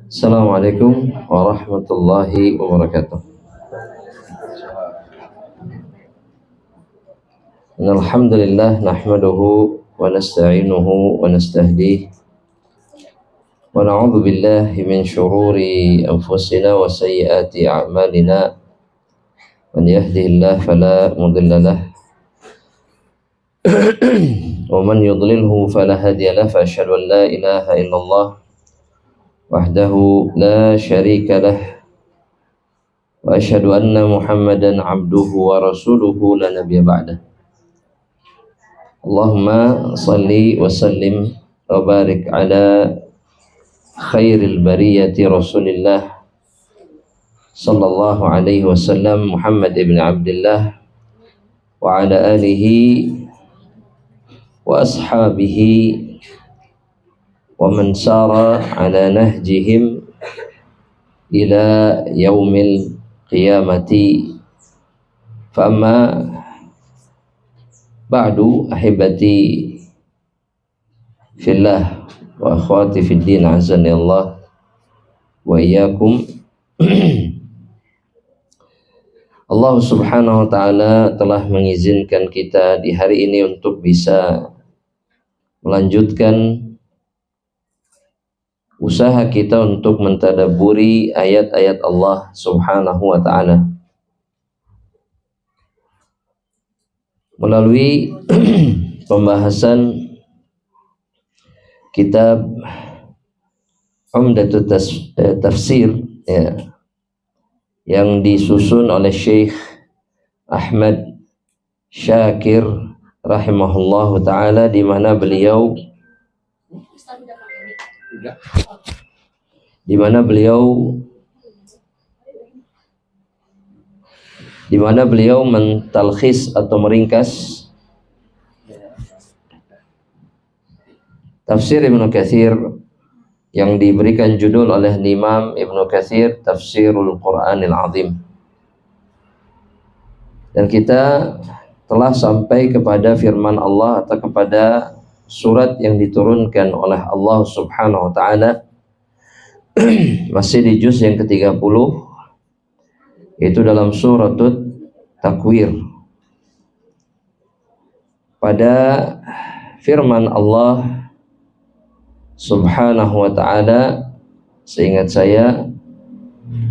Assalamualaikum warahmatullahi wabarakatuh. Alhamdulillah nahmaduhu wa nasta'inuhu wa nastahdihi wa na'udzu billahi min syururi anfusina wa sayyiati a'malina. Man yahdihillahu fala mudilla lahu wa man yudlilhu fala hadiya lahu. Fa asyhadu an la ilaha illallah wahdahu la syarika lah wa asyhadu anna Muhammadan abduhu wa rasuluhu la nabiyya ba'dah. Allahumma salli wa sallim wa barik ala khairil bariyati Rasulillah sallallahu alaihi wasallam Muhammad ibn Abdullah wa ala alihi wa ashabihi wa man sara ala nahjihim ila yaumil qiyamati. Fa amma ba'du, ahibati fillah wa akhwati fid din, azani Allah wa iyyakum. Allah subhanahu wa ta'ala telah mengizinkan kita di hari ini untuk bisa melanjutkan usaha kita untuk mentadabburi ayat-ayat Allah subhanahu wa ta'ala melalui pembahasan kitab Umdatut Tafsir ya, yang disusun oleh Syekh Ahmad Syakir rahimahullahu ta'ala, di mana beliau mentalkhis atau meringkas tafsir Ibnu Katsir yang diberikan judul oleh Imam Ibnu Katsir Tafsirul Qur'anil Azim. Dan kita telah sampai kepada firman Allah atau kepada surat yang diturunkan oleh Allah subhanahu wa ta'ala masih di juz yang ke-30, yaitu dalam suratut Takwir. Pada firman Allah subhanahu wa ta'ala, seingat saya,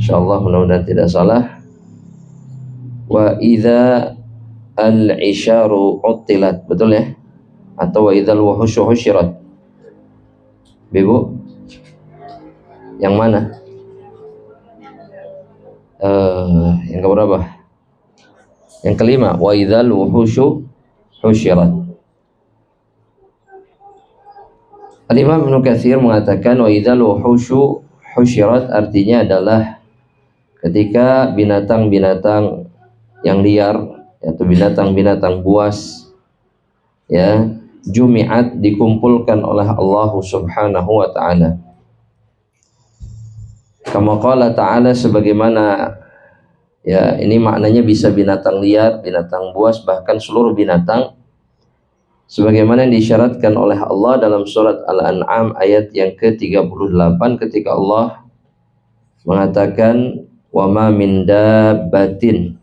insyaallah mudah-mudahan tidak salah, wa idza al-isyaru uttilat, betul ya? Atau wa idzal wuhusyu husyirat. Ibu, yang mana? Yang keberapa? Yang kelima, wa idzal wuhusyu husyirat. Al-Imam Ibnu Katsir mengatakan wa idzal wuhusyu husyirat artinya adalah ketika binatang-binatang yang liar atau binatang-binatang buas ya jumi'at, dikumpulkan oleh Allah subhanahu wa ta'ala. Kama qala ta'ala, sebagaimana ya, ini maknanya bisa binatang liar, binatang buas, bahkan seluruh binatang, sebagaimana yang disyaratkan oleh Allah dalam surat Al-An'am ayat yang ke-38 ketika Allah mengatakan wa ma min dabbatin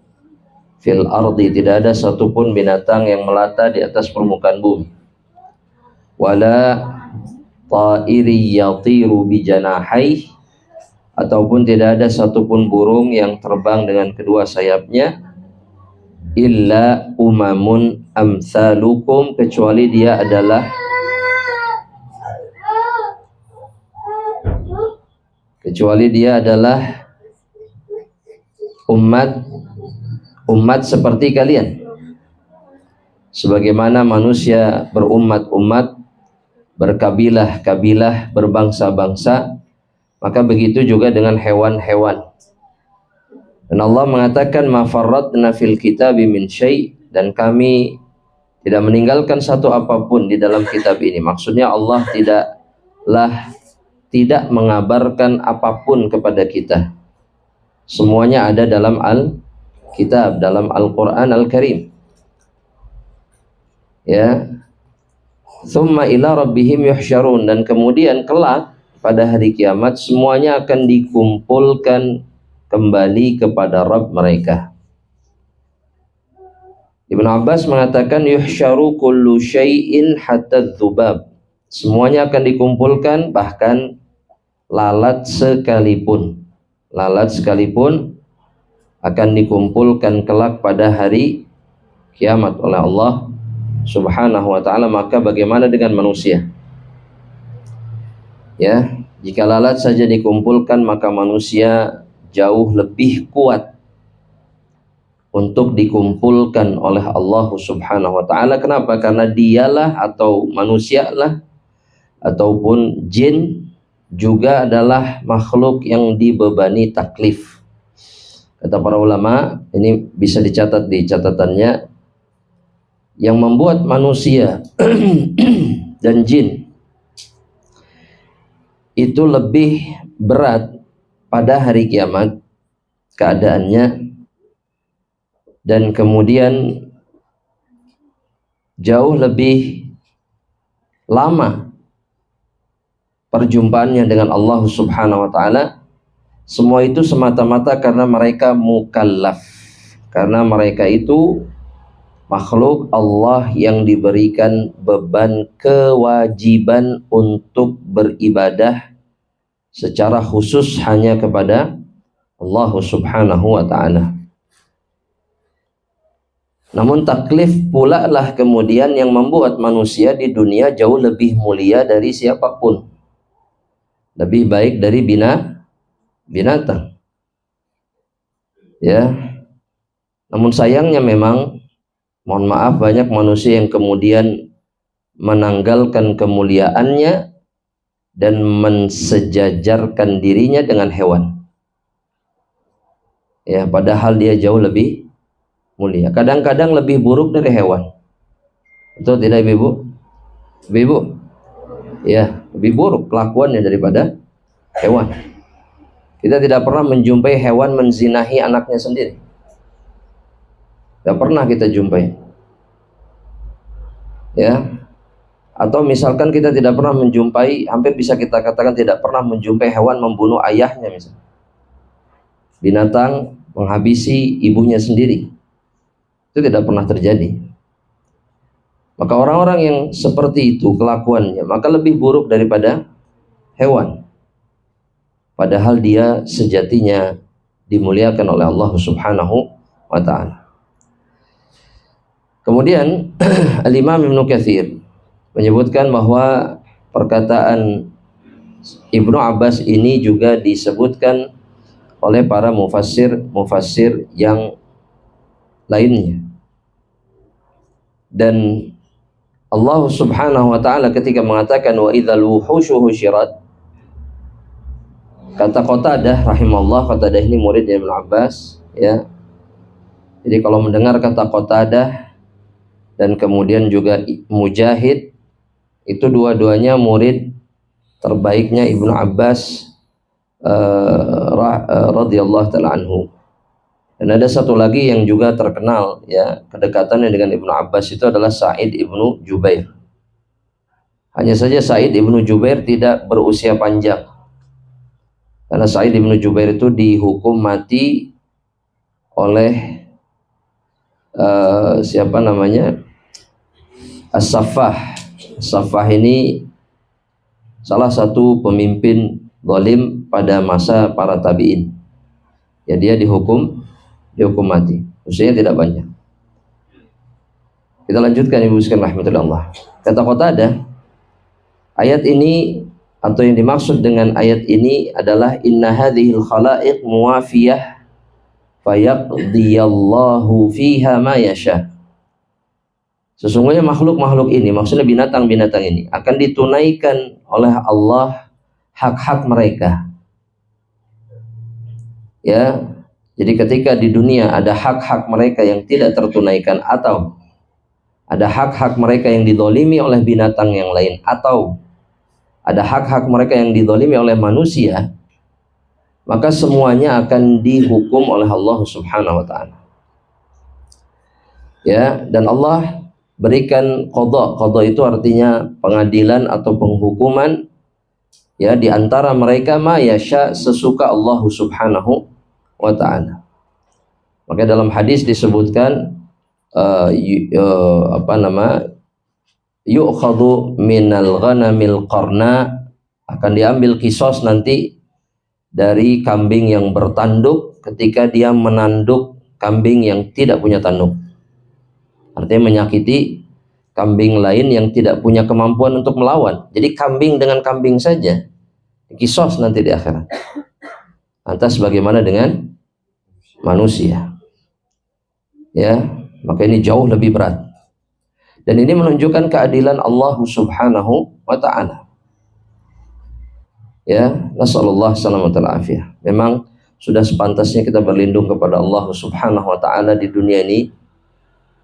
fil ardi, tidak ada satupun binatang yang melata di atas permukaan bumi, wala ta'iri yatiru bijanahihi, ataupun tidak ada satupun burung yang terbang dengan kedua sayapnya, illa umamun amsalukum, kecuali dia adalah umat seperti kalian. Sebagaimana manusia berumat-umat, berkabilah-kabilah, berbangsa-bangsa, maka begitu juga dengan hewan-hewan. Dan Allah mengatakan ma farratna fil kitabi min syai', dan kami tidak meninggalkan satu apapun di dalam kitab ini. Maksudnya Allah tidak mengabarkan apapun kepada kita. Semuanya ada dalam Al-Kitab, dalam Al-Quran Al-Karim. Ya. Tsumma ila rabbihim yuhsyarun, dan kemudian kelak pada hari kiamat semuanya akan dikumpulkan kembali kepada Rabb mereka. Ibnu Abbas mengatakan yuhsyaru kullu syai'in hatta dzubab. Semuanya akan dikumpulkan, bahkan lalat sekalipun. Lalat sekalipun akan dikumpulkan kelak pada hari kiamat oleh Allah Subhanahu wa ta'ala. Maka bagaimana dengan manusia? Ya, jika lalat saja dikumpulkan, maka manusia jauh lebih kuat untuk dikumpulkan oleh Allah Subhanahu wa ta'ala. Kenapa? Karena dialah atau manusialah ataupun jin juga adalah makhluk yang dibebani taklif. Kata para ulama, ini bisa dicatat di catatannya, yang membuat manusia dan jin itu lebih berat pada hari kiamat keadaannya, dan kemudian jauh lebih lama perjumpaannya dengan Allah Subhanahu wa ta'ala. Semua itu semata-mata karena mereka mukallaf, karena mereka itu makhluk Allah yang diberikan beban kewajiban untuk beribadah secara khusus hanya kepada Allah Subhanahu wa ta'ala. Namun taklif pula lah kemudian yang membuat manusia di dunia jauh lebih mulia dari siapapun, lebih baik dari binatang. Ya. Namun sayangnya memang, mohon maaf, banyak manusia yang kemudian menanggalkan kemuliaannya dan mensejajarkan dirinya dengan hewan. Ya, padahal dia jauh lebih mulia. Kadang-kadang lebih buruk dari hewan. Betul tidak Ibu? Ibu? Ya, lebih buruk kelakuannya daripada hewan. Kita tidak pernah menjumpai hewan menzinahi anaknya sendiri. Tidak pernah kita jumpai. Ya. Atau misalkan kita tidak pernah menjumpai, hampir bisa kita katakan tidak pernah menjumpai hewan membunuh ayahnya misalnya. Binatang menghabisi ibunya sendiri. Itu tidak pernah terjadi. Maka orang-orang yang seperti itu kelakuannya, maka lebih buruk daripada hewan. Padahal dia sejatinya dimuliakan oleh Allah Subhanahu wa ta'ala. Kemudian Al-Imam Ibnu Katsir menyebutkan bahwa perkataan Ibnu Abbas ini juga disebutkan oleh para mufassir yang lainnya. Dan Allah Subhanahu wa ta'ala ketika mengatakan wa idzal wuhushu husyirat, kata Qatadah rahimahullah, Qatadah ini murid Ibnu Abbas, ya. Jadi kalau mendengar kata Qatadah dan kemudian juga Mujahid, itu dua-duanya murid terbaiknya Ibnu Abbas radhiyallahu ta'ala anhu. Dan ada satu lagi yang juga terkenal, ya, kedekatannya dengan Ibnu Abbas itu adalah Sa'id Ibnu Jubair. Hanya saja Sa'id Ibnu Jubair tidak berusia panjang, karena Sa'id Ibnu Jubair itu dihukum mati oleh siapa namanya, As-Saffah. As-Saffah ini salah satu pemimpin zalim pada masa para tabi'in. Ya, dia dihukum mati. Usianya tidak banyak. Kita lanjutkan Ibu sekalian rahmatullah. Kata Qatadah, ayat ini atau yang dimaksud dengan ayat ini adalah inna hadhil khalaiq muwafiyah fayaqdiyallahu fiha ma yasha. Sesungguhnya makhluk-makhluk ini, maksudnya binatang-binatang ini, akan ditunaikan oleh Allah hak-hak mereka. Ya, jadi ketika di dunia ada hak-hak mereka yang tidak tertunaikan, atau ada hak-hak mereka yang dizalimi oleh binatang yang lain, atau ada hak-hak mereka yang dizalimi oleh manusia, maka semuanya akan dihukum oleh Allah Subhanahu wa ta'ala. Ya, dan Allah berikan qadha. Qadha itu artinya pengadilan atau penghukuman Ya, di antara mereka ma yasha, sesuka Allah Subhanahu wa ta'ala. Maka dalam hadis disebutkan yu'khadhu minal ghanamil qarna, akan diambil kisos nanti dari kambing yang bertanduk ketika dia menanduk kambing yang tidak punya tanduk. Artinya menyakiti kambing lain yang tidak punya kemampuan untuk melawan. Jadi kambing dengan kambing saja kisos nanti di akhirat. Lantas bagaimana dengan manusia? Ya, maka ini jauh lebih berat. Dan ini menunjukkan keadilan Allah Subhanahu wa ta'ala. Ya, nasallallahu salamatan afiyah. Memang sudah sepantasnya kita berlindung kepada Allah Subhanahu wa ta'ala di dunia ini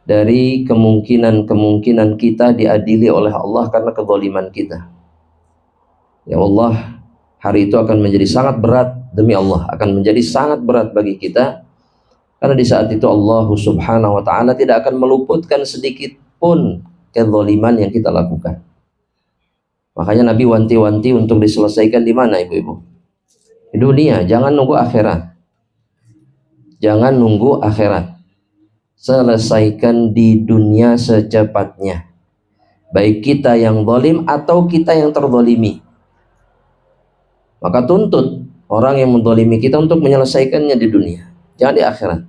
dari kemungkinan kita diadili oleh Allah karena kezaliman kita. Ya Allah, hari itu akan menjadi sangat berat, demi Allah akan menjadi sangat berat bagi kita, karena di saat itu Allah Subhanahu wa ta'ala tidak akan meluputkan sedikit pun kezaliman yang kita lakukan. Makanya Nabi wanti-wanti untuk diselesaikan di mana, ibu-ibu? Di dunia, jangan nunggu akhirat. Jangan nunggu akhirat. Selesaikan di dunia secepatnya. Baik kita yang zalim atau kita yang terzalimi. Maka tuntut orang yang menzalimi kita untuk menyelesaikannya di dunia. Jangan di akhirat.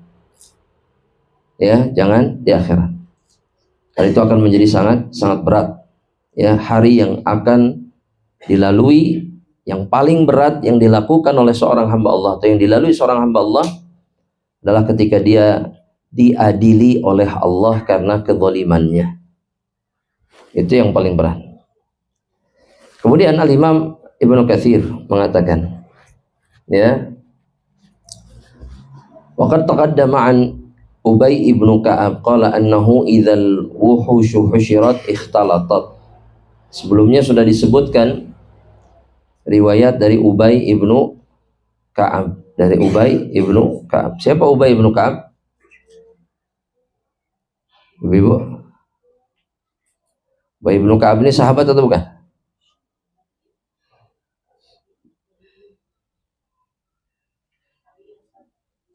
Ya, jangan di akhirat. Karena itu akan menjadi sangat berat. Ya, hari yang akan dilalui, yang paling berat yang dilakukan oleh seorang hamba Allah atau yang dilalui seorang hamba Allah adalah ketika dia diadili oleh Allah karena kezalimannya. Itu yang paling berat. Kemudian Al-Imam Ibnu Katsir mengatakan, ya, waqad taqaddama an Ubay ibnu Ka'ab qala annahu idzal wuhushu husyirat ikhtalatat. Sebelumnya sudah disebutkan riwayat dari Ubay ibnu Ka'ab, dari Ubay ibnu Ka'ab. Siapa Ubay ibnu Ka'ab? Ibu, Ubay ibnu Ka'ab ini sahabat atau bukan?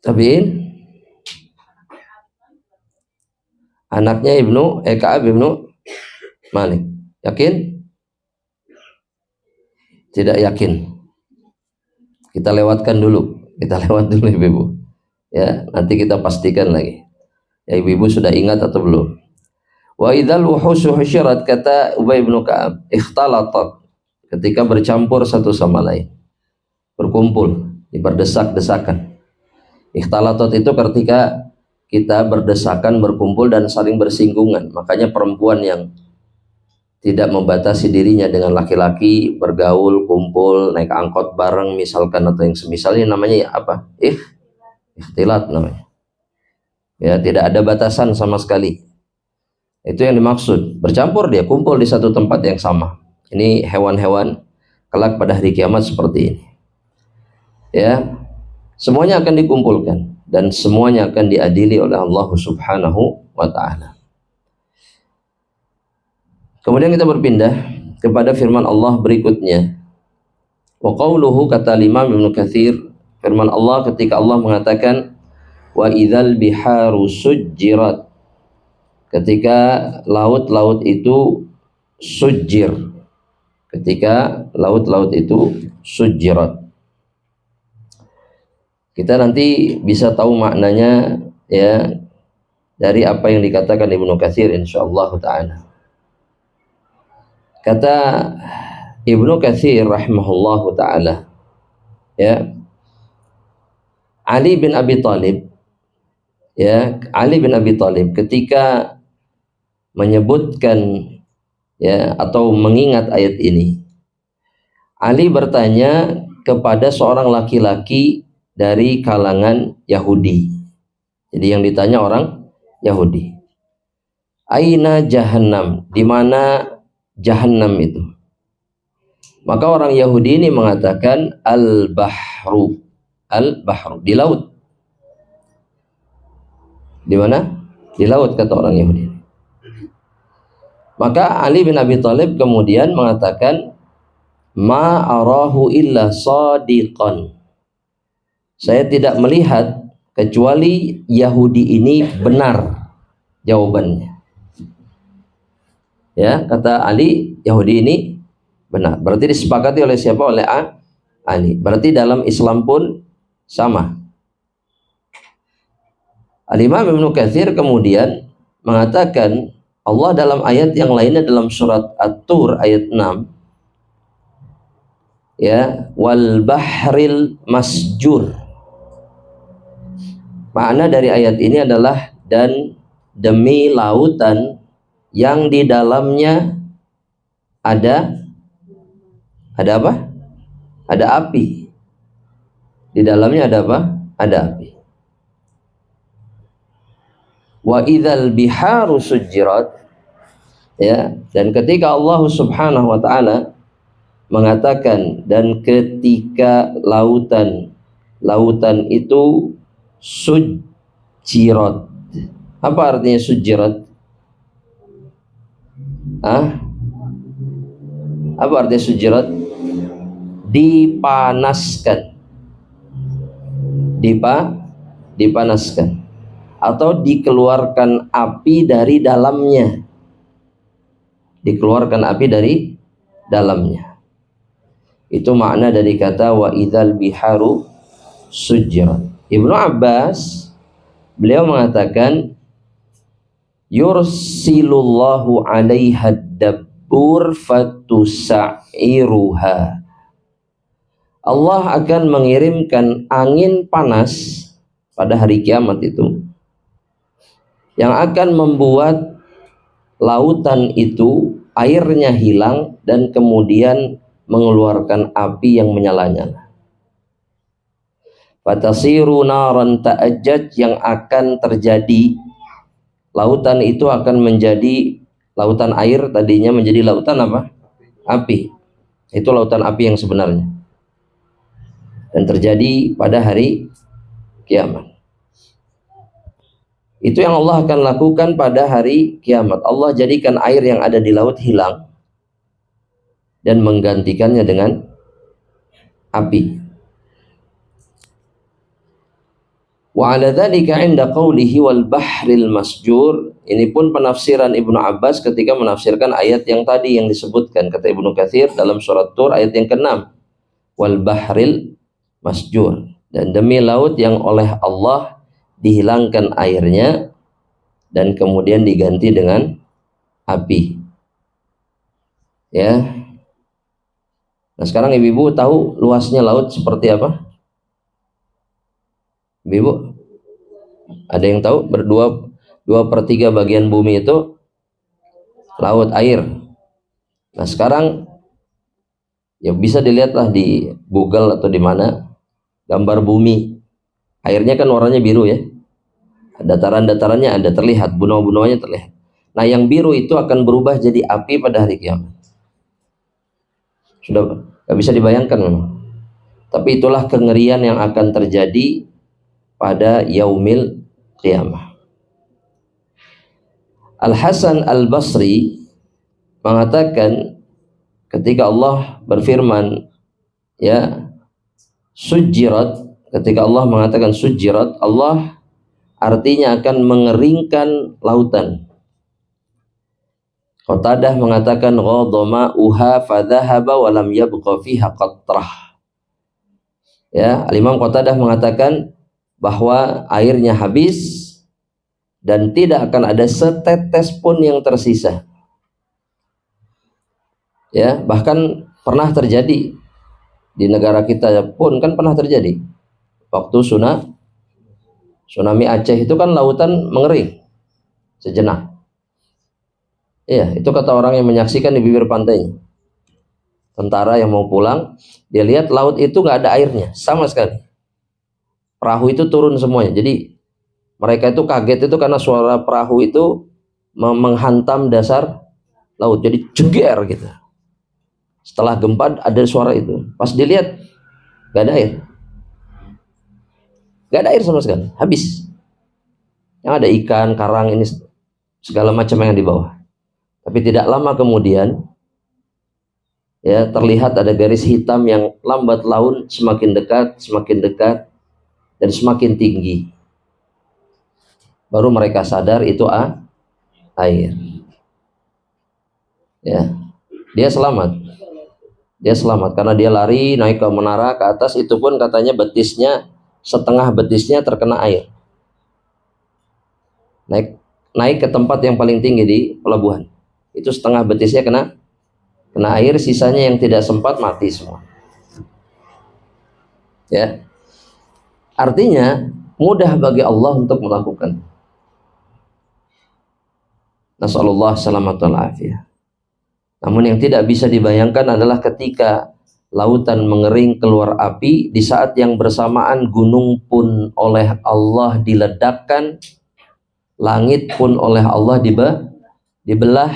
Tabi'in? Anaknya Ka'ab ibnu Malik. Yakin? Tidak yakin. Kita lewatkan dulu. Kita lewat dulu, ibu-ibu. Ya, nanti kita pastikan lagi. Ya, ibu-ibu sudah ingat atau belum? Wa idzal wuhushu husyirat, kata Ubay bin Ka'ab, ikhtalatat, ketika bercampur satu sama lain, berkumpul, berdesak-desakan. Ikhtalatat itu ketika kita berdesakan, berkumpul dan saling bersinggungan. Makanya perempuan yang tidak membatasi dirinya dengan laki-laki, bergaul, kumpul, naik angkot bareng misalkan atau yang semisalnya, namanya ya apa? Ikhtilat namanya. Ya, tidak ada batasan sama sekali. Itu yang dimaksud, bercampur, dia kumpul di satu tempat yang sama. Ini hewan-hewan kelak pada hari kiamat seperti ini. Ya, semuanya akan dikumpulkan dan semuanya akan diadili oleh Allah Subhanahu wa ta'ala. Kemudian kita berpindah kepada firman Allah berikutnya. Wa qawluhu, kata Imam Ibnu Katsir, firman Allah ketika Allah mengatakan wa idzal biharu sujjirat, ketika laut-laut itu sujjir, ketika laut-laut itu sujjirat. Kita nanti bisa tahu maknanya, ya, dari apa yang dikatakan Ibnu Katsir insyaallah taala. Kata Ibnu Katsir rahimahullahu taala, ya, Ali bin Abi Thalib, ya, Ali bin Abi Thalib ketika menyebutkan, ya, atau mengingat ayat ini, Ali bertanya kepada seorang laki-laki dari kalangan Yahudi. Jadi yang ditanya orang Yahudi. Aina jahannam, di mana jahannam itu? Maka orang Yahudi ini mengatakan al-bahru, al-bahru, di laut. Di mana? Di laut, kata orang Yahudi. Maka Ali bin Abi Thalib kemudian mengatakan, ma arahu illa sadiqan. Saya tidak melihat kecuali Yahudi ini benar jawabannya. Ya, kata Ali, Yahudi ini benar. Berarti disepakati oleh siapa? Oleh Ali. Berarti dalam Islam pun sama. Al-Imam Ibnu Katsir kemudian mengatakan Allah dalam ayat yang lainnya dalam surat At-Tur ayat 6, ya, wal bahril masjur. Makna dari ayat ini adalah dan demi lautan yang di dalamnya ada apa? Ada api. Di dalamnya ada apa? Ada api. Wa idzal biharu sujirat, ya, dan ketika Allah Subhanahu wa taala mengatakan dan ketika lautan itu sujirat. Apa artinya sujirat? Apa artinya sujirat? Dipanaskan. Dipanaskan atau dikeluarkan api dari dalamnya. Dikeluarkan api dari dalamnya. Itu makna dari kata wa idzal biharu sujirat. Ibnu Abbas beliau mengatakan yursilullahu 'alaiha dabbur fatusairuha. Allah akan mengirimkan angin panas pada hari kiamat itu yang akan membuat lautan itu airnya hilang dan kemudian mengeluarkan api yang menyala-nyala. Fatasiru naran ta'ajjaj, yang akan terjadi, lautan itu akan menjadi lautan air, tadinya menjadi lautan apa? Api. Itu lautan api yang sebenarnya. Dan terjadi pada hari kiamat. Itu yang Allah akan lakukan pada hari kiamat. Allah jadikan air yang ada di laut hilang dan menggantikannya dengan api. Wa 'ala dzalika 'inda qawlihi wal bahril masjur. Ini pun penafsiran Ibnu Abbas ketika menafsirkan ayat yang tadi yang disebutkan, kata Ibnu Katsir dalam surat Tur ayat yang ke-6. Wal bahril masjur, dan demi laut yang oleh Allah dihilangkan airnya dan kemudian diganti dengan api. Ya. Nah, sekarang ibu-ibu tahu luasnya laut seperti apa? Ibu, ada yang tahu? Dua per 3 bagian bumi itu laut, air. Nah, sekarang ya bisa dilihatlah di Google atau di mana gambar bumi. Airnya kan warnanya biru ya. Dataran-datarannya ada terlihat, benua-benuanya terlihat. Nah, yang biru itu akan berubah jadi api pada hari kiamat. Sudah nggak bisa dibayangkan memang. Tapi itulah kengerian yang akan terjadi pada yaumil qiyamah. Al-Hasan Al-Basri mengatakan ketika Allah berfirman, ya, sujirat, ketika Allah mengatakan sujirat, Allah artinya akan mengeringkan lautan. Qatadah mengatakan ghadama uha fadhahaba wa lam yabqa fiha qatrah. Ya, Al-Imam Qatadah mengatakan bahwa airnya habis dan tidak akan ada setetes pun yang tersisa. Ya, bahkan pernah terjadi di negara kita pun kan pernah terjadi. Waktu tsunami Aceh itu kan lautan mengering sejenak. Iya, itu kata orang yang menyaksikan di bibir pantainya. Tentara yang mau pulang, dia lihat laut itu nggak ada airnya sama sekali. Perahu itu turun semuanya. Jadi mereka itu kaget itu karena suara perahu itu menghantam dasar laut. Jadi jeger gitu. Setelah gempa ada suara itu. Pas dilihat nggak ada air. Nggak ada air sama sekali. Habis. Yang ada ikan, karang, ini segala macam yang di bawah. Tapi tidak lama kemudian, ya, terlihat ada garis hitam yang lambat laun semakin dekat dan semakin tinggi. Baru mereka sadar itu air. Ya, dia selamat. Dia selamat karena dia lari naik ke menara ke atas, itu pun katanya setengah betisnya terkena air. Naik ke tempat yang paling tinggi di pelabuhan. Itu setengah betisnya kena air, sisanya yang tidak sempat mati semua. Ya. Artinya mudah bagi Allah untuk melakukan. Nasallallahu salamatul afiyah. Namun yang tidak bisa dibayangkan adalah ketika lautan mengering keluar api, di saat yang bersamaan gunung pun oleh Allah diledakkan, langit pun oleh Allah dibelah,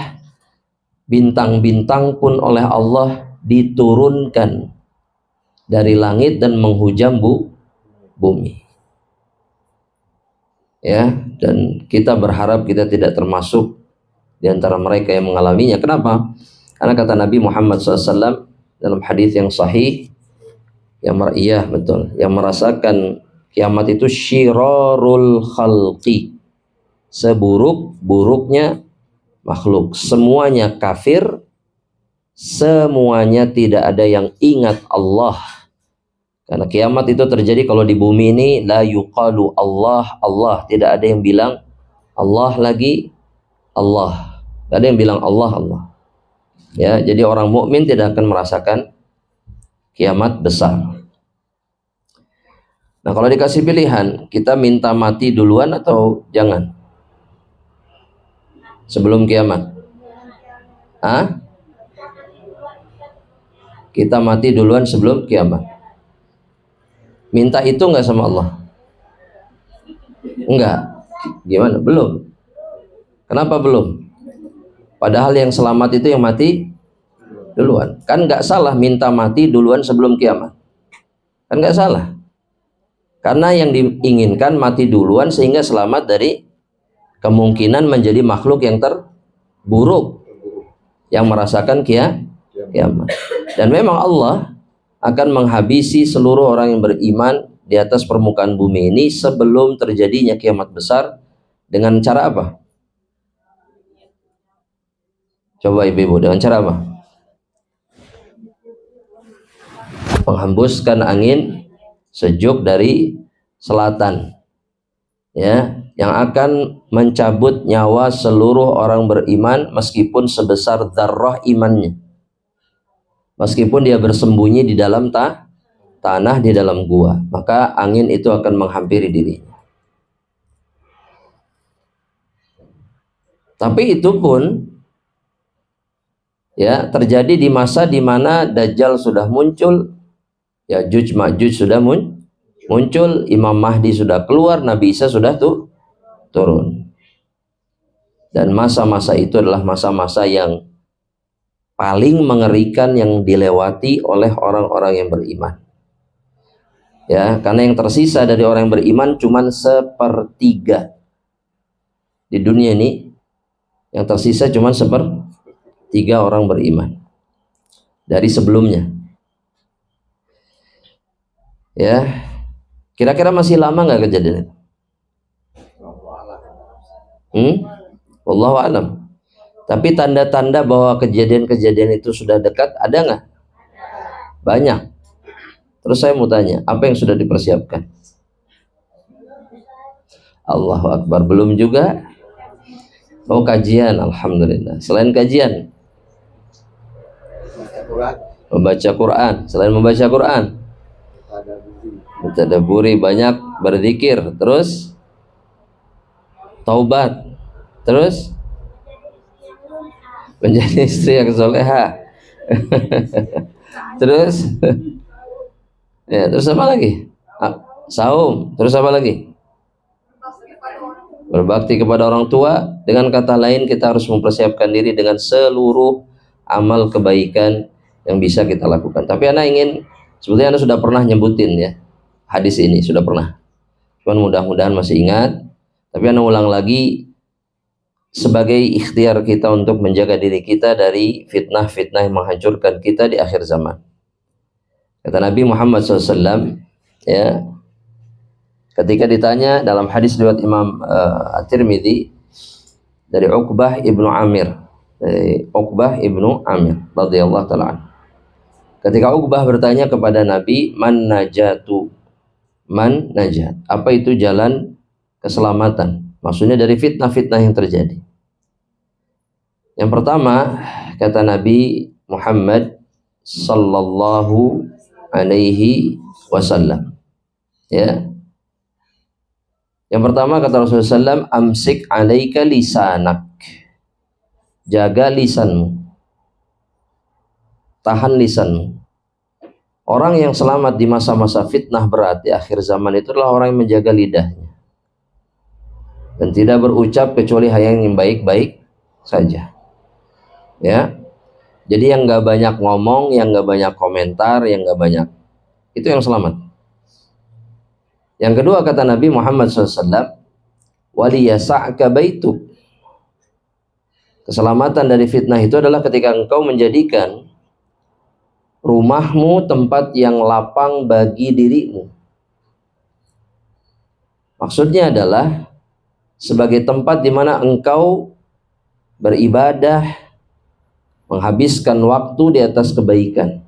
bintang-bintang pun oleh Allah diturunkan dari langit dan menghujam bumi. Ya, dan kita berharap kita tidak termasuk di antara mereka yang mengalaminya. Kenapa? Karena kata Nabi Muhammad SAW dalam hadis yang sahih, yang merasakan kiamat itu syirarul khalqi, seburuk-buruknya makhluk, semuanya kafir, semuanya tidak ada yang ingat Allah. Karena kiamat itu terjadi kalau di bumi ini la yuqalu Allah, Allah, tidak ada yang bilang Allah lagi, Allah. Tidak ada yang bilang Allah, Allah. Ya, jadi orang mukmin tidak akan merasakan kiamat besar. Nah, kalau dikasih pilihan, kita minta mati duluan atau jangan? Sebelum kiamat. Hah? Kita mati duluan sebelum kiamat. Minta itu enggak sama Allah? Enggak. Gimana? Belum. Kenapa belum? Padahal yang selamat itu yang mati duluan. Kan nggak salah minta mati duluan sebelum kiamat. Kan nggak salah. Karena yang diinginkan mati duluan sehingga selamat dari kemungkinan menjadi makhluk yang terburuk, yang merasakan kiamat. Dan memang Allah akan menghabisi seluruh orang yang beriman di atas permukaan bumi ini sebelum terjadinya kiamat besar. Dengan cara apa? Coba ibu-ibu, dengan cara apa? Menghembuskan angin sejuk dari selatan, ya, yang akan mencabut nyawa seluruh orang beriman meskipun sebesar dzarrah imannya, meskipun dia bersembunyi di dalam tanah, di dalam gua, maka angin itu akan menghampiri dirinya. Tapi itu pun ya terjadi di masa di mana Dajjal sudah muncul, Ya'juj Ma'juj sudah muncul, Imam Mahdi sudah keluar, Nabi Isa sudah turun. Dan masa-masa itu adalah masa-masa yang paling mengerikan yang dilewati oleh orang-orang yang beriman. Ya, karena yang tersisa dari orang yang beriman cuman 1/3 di dunia ini. Yang tersisa cuman 1/3 orang beriman dari sebelumnya. Ya, kira-kira masih lama nggak kejadian itu? Wallahu a'lam. Tapi tanda-tanda bahwa kejadian-kejadian itu sudah dekat ada nggak? Banyak. Terus saya mau tanya, apa yang sudah dipersiapkan? Allahu Akbar, belum juga? Oh, kajian, alhamdulillah. Selain kajian, membaca Quran. Selain membaca Quran, mentadaburi, banyak berzikir, terus taubat, terus menjadi istri yang soleha. Terus ya, terus apa lagi? Saum, terus apa lagi? Berbakti kepada orang tua. Dengan kata lain, kita harus mempersiapkan diri dengan seluruh amal kebaikan yang bisa kita lakukan. Tapi Anda ingin, sebetulnya Anda sudah pernah nyebutin ya hadis ini, sudah pernah. Cuman mudah-mudahan masih ingat. Tapi Anda ulang lagi, sebagai ikhtiar kita untuk menjaga diri kita dari fitnah-fitnah yang menghancurkan kita di akhir zaman. Kata Nabi Muhammad SAW, ya, ketika ditanya dalam hadis riwayat Imam At-Tirmidzi dari Uqbah ibnu Amir, radhiyallahu taala anhu. Ketika Uqbah bertanya kepada Nabi, man najat, apa itu jalan keselamatan? Maksudnya dari fitnah-fitnah yang terjadi. Yang pertama, kata Nabi Muhammad sallallahu alaihi wasallam, ya. Yang pertama kata Rasulullah SAW, amsik alaika lisanak, jaga lisanmu, tahan lisanmu. Orang yang selamat di masa-masa fitnah berat di akhir zaman itu adalah orang yang menjaga lidahnya dan tidak berucap kecuali hanya yang baik-baik saja, ya. Jadi yang nggak banyak ngomong, yang nggak banyak komentar, yang nggak banyak, itu yang selamat. Yang kedua kata Nabi Muhammad SAW, waliyasa'ka baituk, keselamatan dari fitnah itu adalah ketika engkau menjadikan rumahmu tempat yang lapang bagi dirimu. Maksudnya adalah sebagai tempat di mana engkau beribadah, menghabiskan waktu di atas kebaikan.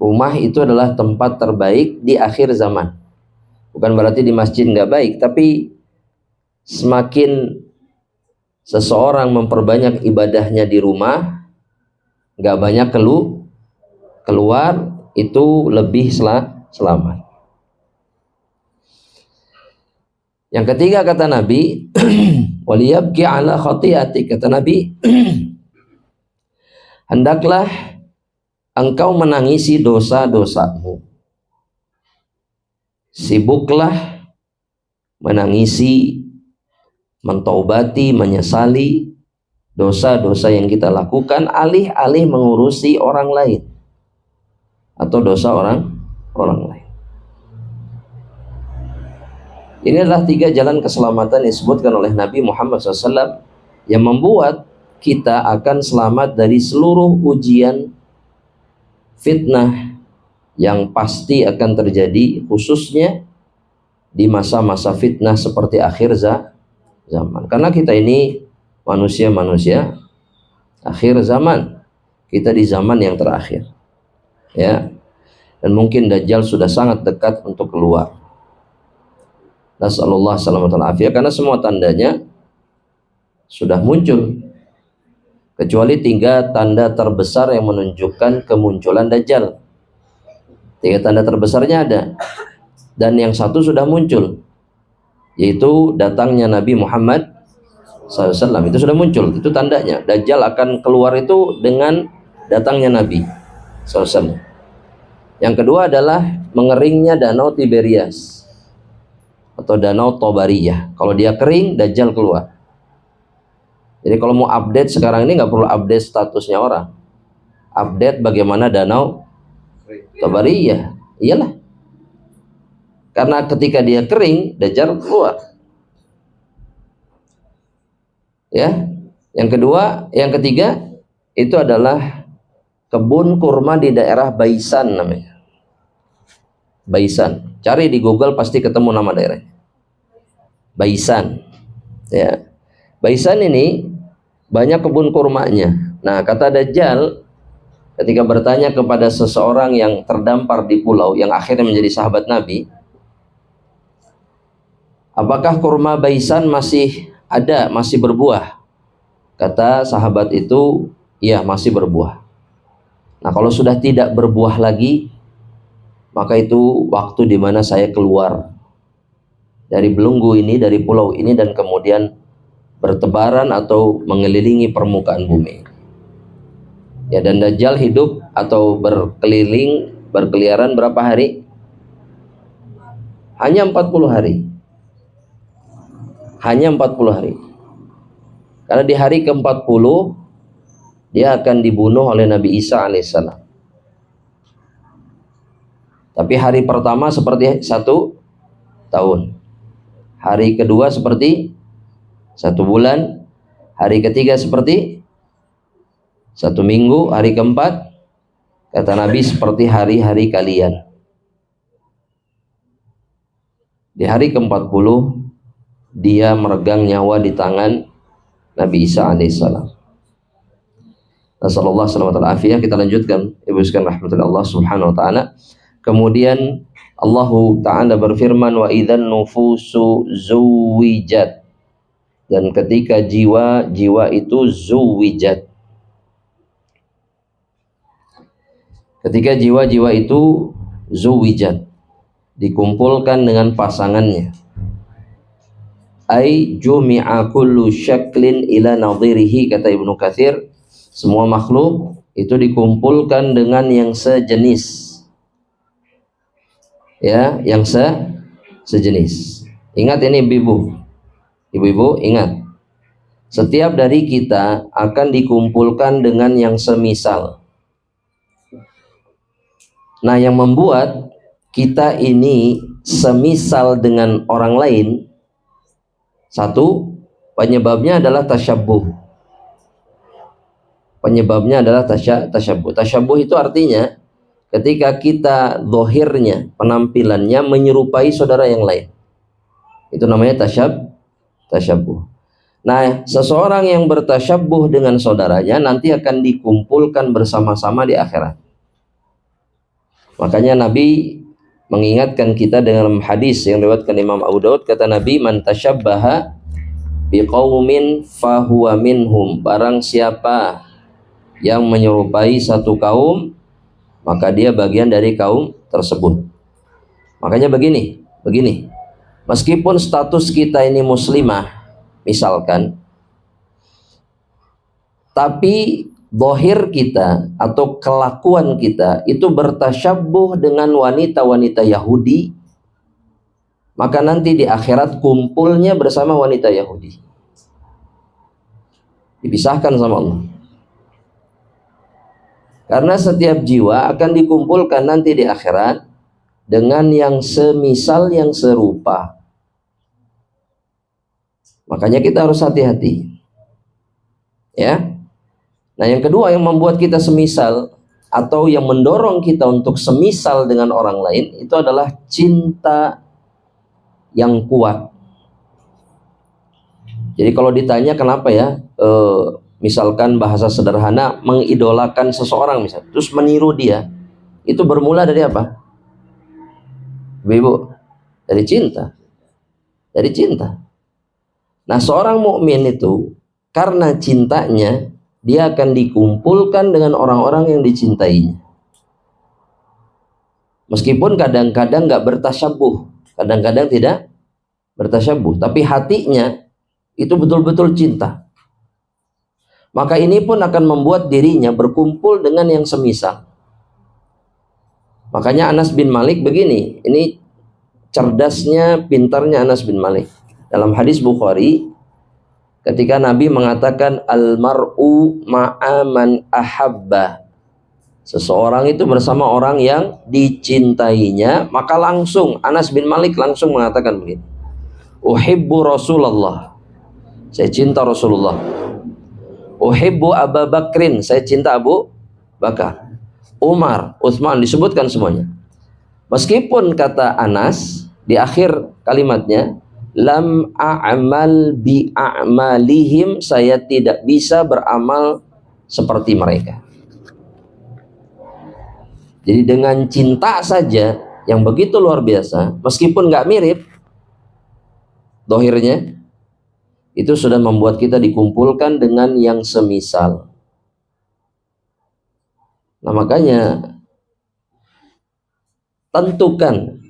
Rumah itu adalah tempat terbaik di akhir zaman. Bukan berarti di masjid nggak baik, tapi semakin seseorang memperbanyak ibadahnya di rumah, nggak banyak keluar, itu lebih selamat. Yang ketiga kata Nabi, waliyabki ala khati'ati, kata Nabi, hendaklah engkau menangisi dosa-dosamu. Sibuklah menangisi, mentaubati, menyesali dosa-dosa yang kita lakukan, alih-alih mengurusi orang lain atau dosa orang lain. Ini adalah 3 jalan keselamatan yang disebutkan oleh Nabi Muhammad SAW yang membuat kita akan selamat dari seluruh ujian fitnah yang pasti akan terjadi, khususnya di masa-masa fitnah seperti akhir zaman. Karena kita ini manusia-manusia akhir zaman. Kita di zaman yang terakhir, ya. Dan mungkin Dajjal sudah sangat dekat untuk keluar. Nasallallahu alaihi wasallam, karena semua tandanya sudah muncul, kecuali 3 tanda terbesar yang menunjukkan kemunculan Dajjal. 3 tanda terbesarnya ada, dan yang satu sudah muncul, yaitu datangnya Nabi Muhammad SAW. Itu sudah muncul, itu tandanya Dajjal akan keluar itu dengan datangnya Nabi SAW. Yang kedua adalah mengeringnya danau Tiberias atau danau Tobariyah. Kalau dia kering, Dajjal keluar. Jadi kalau mau update sekarang ini nggak perlu update statusnya orang, update bagaimana danau Tobariyah. Iyalah, karena ketika dia kering, Dajjal keluar, ya. Yang ketiga itu adalah kebun kurma di daerah Baisan namanya. Baisan, cari di Google pasti ketemu nama daerahnya. Baisan, ya. Baisan ini banyak kebun kurmanya. Nah, kata Dajjal ketika bertanya kepada seseorang yang terdampar di pulau yang akhirnya menjadi sahabat Nabi, apakah kurma Baisan masih ada, masih berbuah? Kata sahabat itu, iya, masih berbuah. Nah, kalau sudah tidak berbuah lagi, maka itu waktu di mana saya keluar dari belenggu ini, dari pulau ini, dan kemudian bertebaran atau mengelilingi permukaan bumi. Ya, dan Dajjal hidup atau berkeliaran berapa hari? Hanya 40 hari. Hanya 40 hari. Karena di hari ke-40 dia akan dibunuh oleh Nabi Isa alaihissalam. Tapi hari pertama seperti 1 tahun, hari kedua seperti 1 bulan, Hari ketiga seperti 1 minggu, hari keempat kata Nabi seperti hari-hari kalian. Di hari ke-40 dia meregang nyawa di tangan Nabi Isa alaihissalam. Nasallallahu alaihi wasallam. Kita lanjutkan, Ibu sekalian rahmatullah Allah subhanahu wa ta'ala. Kemudian Allah Ta'ala berfirman, wa idzan nufusu zuwijat, dan ketika jiwa-jiwa itu zuwijat, ketika jiwa-jiwa itu zuwijat, dikumpulkan dengan pasangannya, ai jumi'a kullu syaklin ila nadhirihi, kata Ibnu Katsir, semua makhluk itu dikumpulkan dengan yang sejenis, ya, yang sejenis. Ingat ini ibu-ibu ingat, setiap dari kita akan dikumpulkan dengan yang semisal. Nah, yang membuat kita ini semisal dengan orang lain, satu, penyebabnya adalah tasyabbuh. Penyebabnya adalah tasyabbuh. Tasyabbuh itu artinya ketika kita zahirnya, penampilannya menyerupai saudara yang lain. Itu namanya tasyabbuh. Nah, seseorang yang bertasyabbuh dengan saudaranya nanti akan dikumpulkan bersama-sama di akhirat. Makanya Nabi mengingatkan kita dengan hadis yang diriwayatkan Imam Abu Daud, kata Nabi, man tasyabbaha biqaumin fahuwa minhum, barang siapa yang menyerupai satu kaum maka dia bagian dari kaum tersebut. Makanya begini, meskipun status kita ini muslimah misalkan, tapi zahir kita atau kelakuan kita itu bertasyabbuh dengan wanita-wanita Yahudi, maka nanti di akhirat kumpulnya bersama wanita Yahudi, dipisahkan sama Allah. Karena setiap jiwa akan dikumpulkan nanti di akhirat dengan yang semisal, yang serupa. Makanya kita harus hati-hati, ya. Nah, yang kedua yang membuat kita semisal atau yang mendorong kita untuk semisal dengan orang lain itu adalah cinta yang kuat. Jadi kalau ditanya kenapa ya, misalkan bahasa sederhana, mengidolakan seseorang misalnya, terus meniru dia, itu bermula dari apa? Ibu, dari cinta. Dari cinta. Nah, seorang mukmin itu karena cintanya dia akan dikumpulkan dengan orang-orang yang dicintainya. Meskipun kadang-kadang nggak bertasyabbuh, kadang-kadang tidak bertasyabbuh, tapi hatinya itu betul-betul cinta. Maka ini pun akan membuat dirinya berkumpul dengan yang semisal. Makanya Anas bin Malik begini, ini cerdasnya, pintarnya Anas bin Malik. Dalam hadis Bukhari, ketika Nabi mengatakan al-mar'u ma'a man ahabba, seseorang itu bersama orang yang dicintainya, maka langsung Anas bin Malik langsung mengatakan begini, uhibbu Rasulullah, saya cinta Rasulullah. Uhibbu Abu Bakrin, saya cinta Abu Bakar. Umar, Utsman, disebutkan semuanya. Meskipun kata Anas di akhir kalimatnya, lam a'mal bi a'malihim, saya tidak bisa beramal seperti mereka. Jadi dengan cinta saja yang begitu luar biasa, meskipun nggak mirip dohirnya, itu sudah membuat kita dikumpulkan dengan yang semisal. Nah, makanya tentukan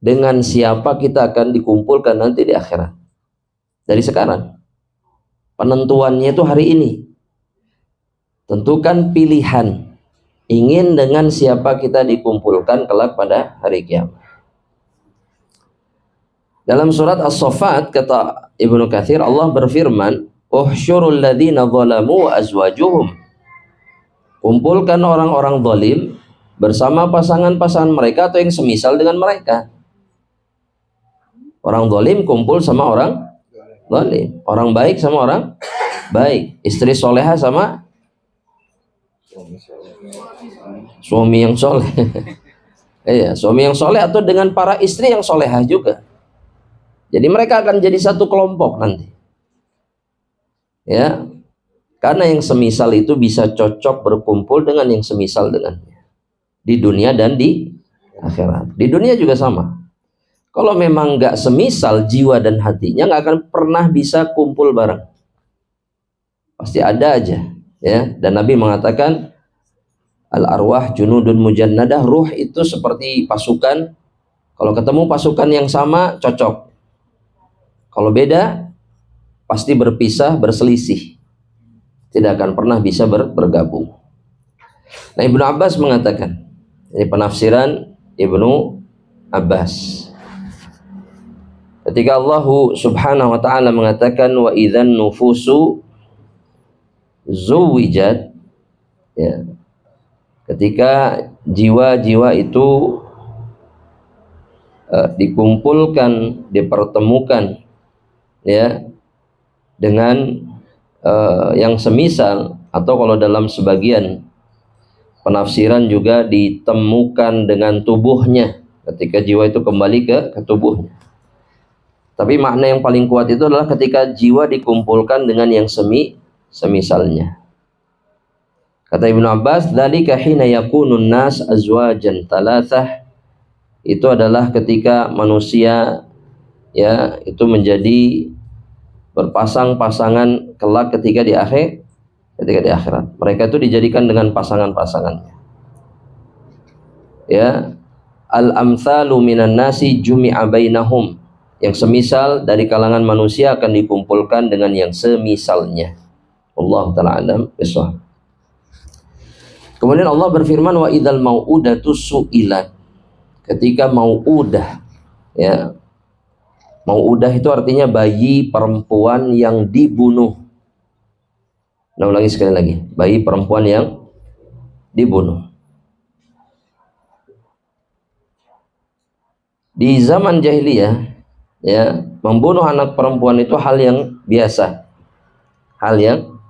dengan siapa kita akan dikumpulkan nanti di akhirat. Dari sekarang. Penentuannya itu hari ini. Tentukan pilihan. Ingin dengan siapa kita dikumpulkan kelak pada hari kiamat. Dalam surat As-Saffat kata Ibnu Katsir, Allah berfirman, "Uhsyurul ladzina zalamu wa azwajuhum." Kumpulkan orang-orang zalim bersama pasangan-pasangan mereka atau yang semisal dengan mereka. Orang zalim kumpul sama orang zalim. Orang baik sama orang baik, istri soleha sama suami yang soleh. Iya, suami yang soleh atau dengan para istri yang solehah juga. Jadi mereka akan jadi satu kelompok nanti. Ya, karena yang semisal itu bisa cocok berkumpul dengan yang semisal dengannya di dunia dan di akhirat. Di dunia juga sama. Kalau memang nggak semisal jiwa dan hatinya, nggak akan pernah bisa kumpul bareng. Pasti ada aja, ya. Dan Nabi mengatakan al arwah junudun mujannadah, ruh itu seperti pasukan. Kalau ketemu pasukan yang sama cocok. Kalau beda pasti berpisah, berselisih. Tidak akan pernah bisa bergabung. Nah, Ibnu Abbas mengatakan, ini penafsiran Ibnu Abbas. Ketika Allah Subhanahu wa taala mengatakan wa idzan nufusu zuwijat, ya. Ketika jiwa-jiwa itu dikumpulkan, dipertemukan, ya, dengan yang semisal, atau kalau dalam sebagian penafsiran juga ditemukan dengan tubuhnya ketika jiwa itu kembali ke tubuhnya. Tapi makna yang paling kuat itu adalah ketika jiwa dikumpulkan dengan yang semisalnya. Kata Ibnu Abbas, dzalika hina yakunun nas azwajan thalathah, itu adalah ketika manusia, ya, itu menjadi berpasang-pasangan kelak ketika di akhirat. Mereka itu dijadikan dengan pasangan-pasangannya. Ya, al-amthalu minan nasi jumi'a bainahum, yang semisal dari kalangan manusia akan dikumpulkan dengan yang semisalnya. Allah taala alam bisawab. Kemudian Allah berfirman wa idzal mau'udatu su'ilat, ketika mau'udah, ya, mau'udah itu artinya bayi perempuan yang dibunuh. Nah, ulangi sekali lagi, bayi perempuan yang dibunuh. Di zaman jahiliyah, ya, membunuh anak perempuan itu hal yang biasa. Hal yang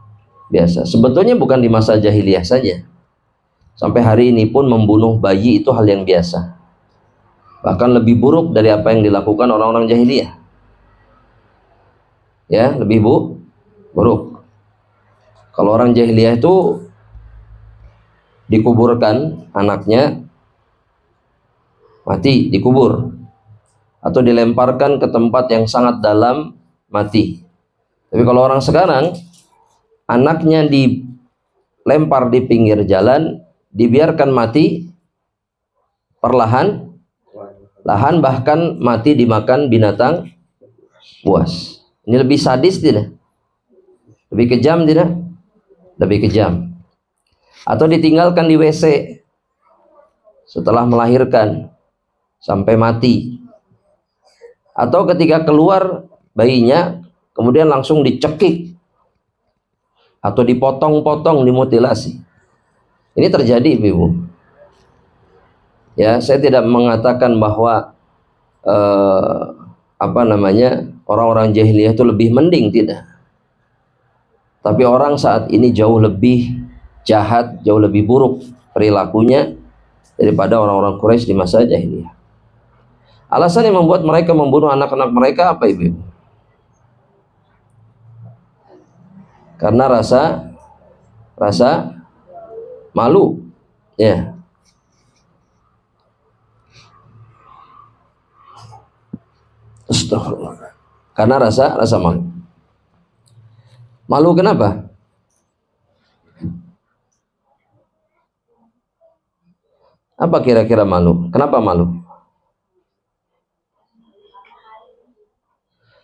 biasa. Sebetulnya bukan di masa jahiliyah saja. Sampai hari ini pun membunuh bayi itu hal yang biasa. Bahkan lebih buruk dari apa yang dilakukan orang-orang jahiliyah. Ya, lebih buruk. Kalau orang jahiliyah itu dikuburkan anaknya, mati, dikubur, atau dilemparkan ke tempat yang sangat dalam, mati. Tapi kalau orang sekarang, anaknya dilempar di pinggir jalan, dibiarkan mati perlahan, bahkan mati dimakan binatang buas. Ini lebih sadis tidak? Lebih kejam tidak? Lebih kejam. Atau ditinggalkan di WC setelah melahirkan sampai mati. Atau ketika keluar bayinya kemudian langsung dicekik atau dipotong-potong, dimutilasi. Ini terjadi, Ibu. Ya, saya tidak mengatakan bahwa orang-orang jahiliyah itu lebih mending, tidak. Tapi orang saat ini jauh lebih jahat, jauh lebih buruk perilakunya daripada orang-orang Quraisy di masa jahiliyah. Alasan yang membuat mereka membunuh anak-anak mereka apa, Ibu? Karena rasa malu, ya. Astagfirullah. Karena rasa malu. Malu kenapa? Apa kira-kira malu? Kenapa malu?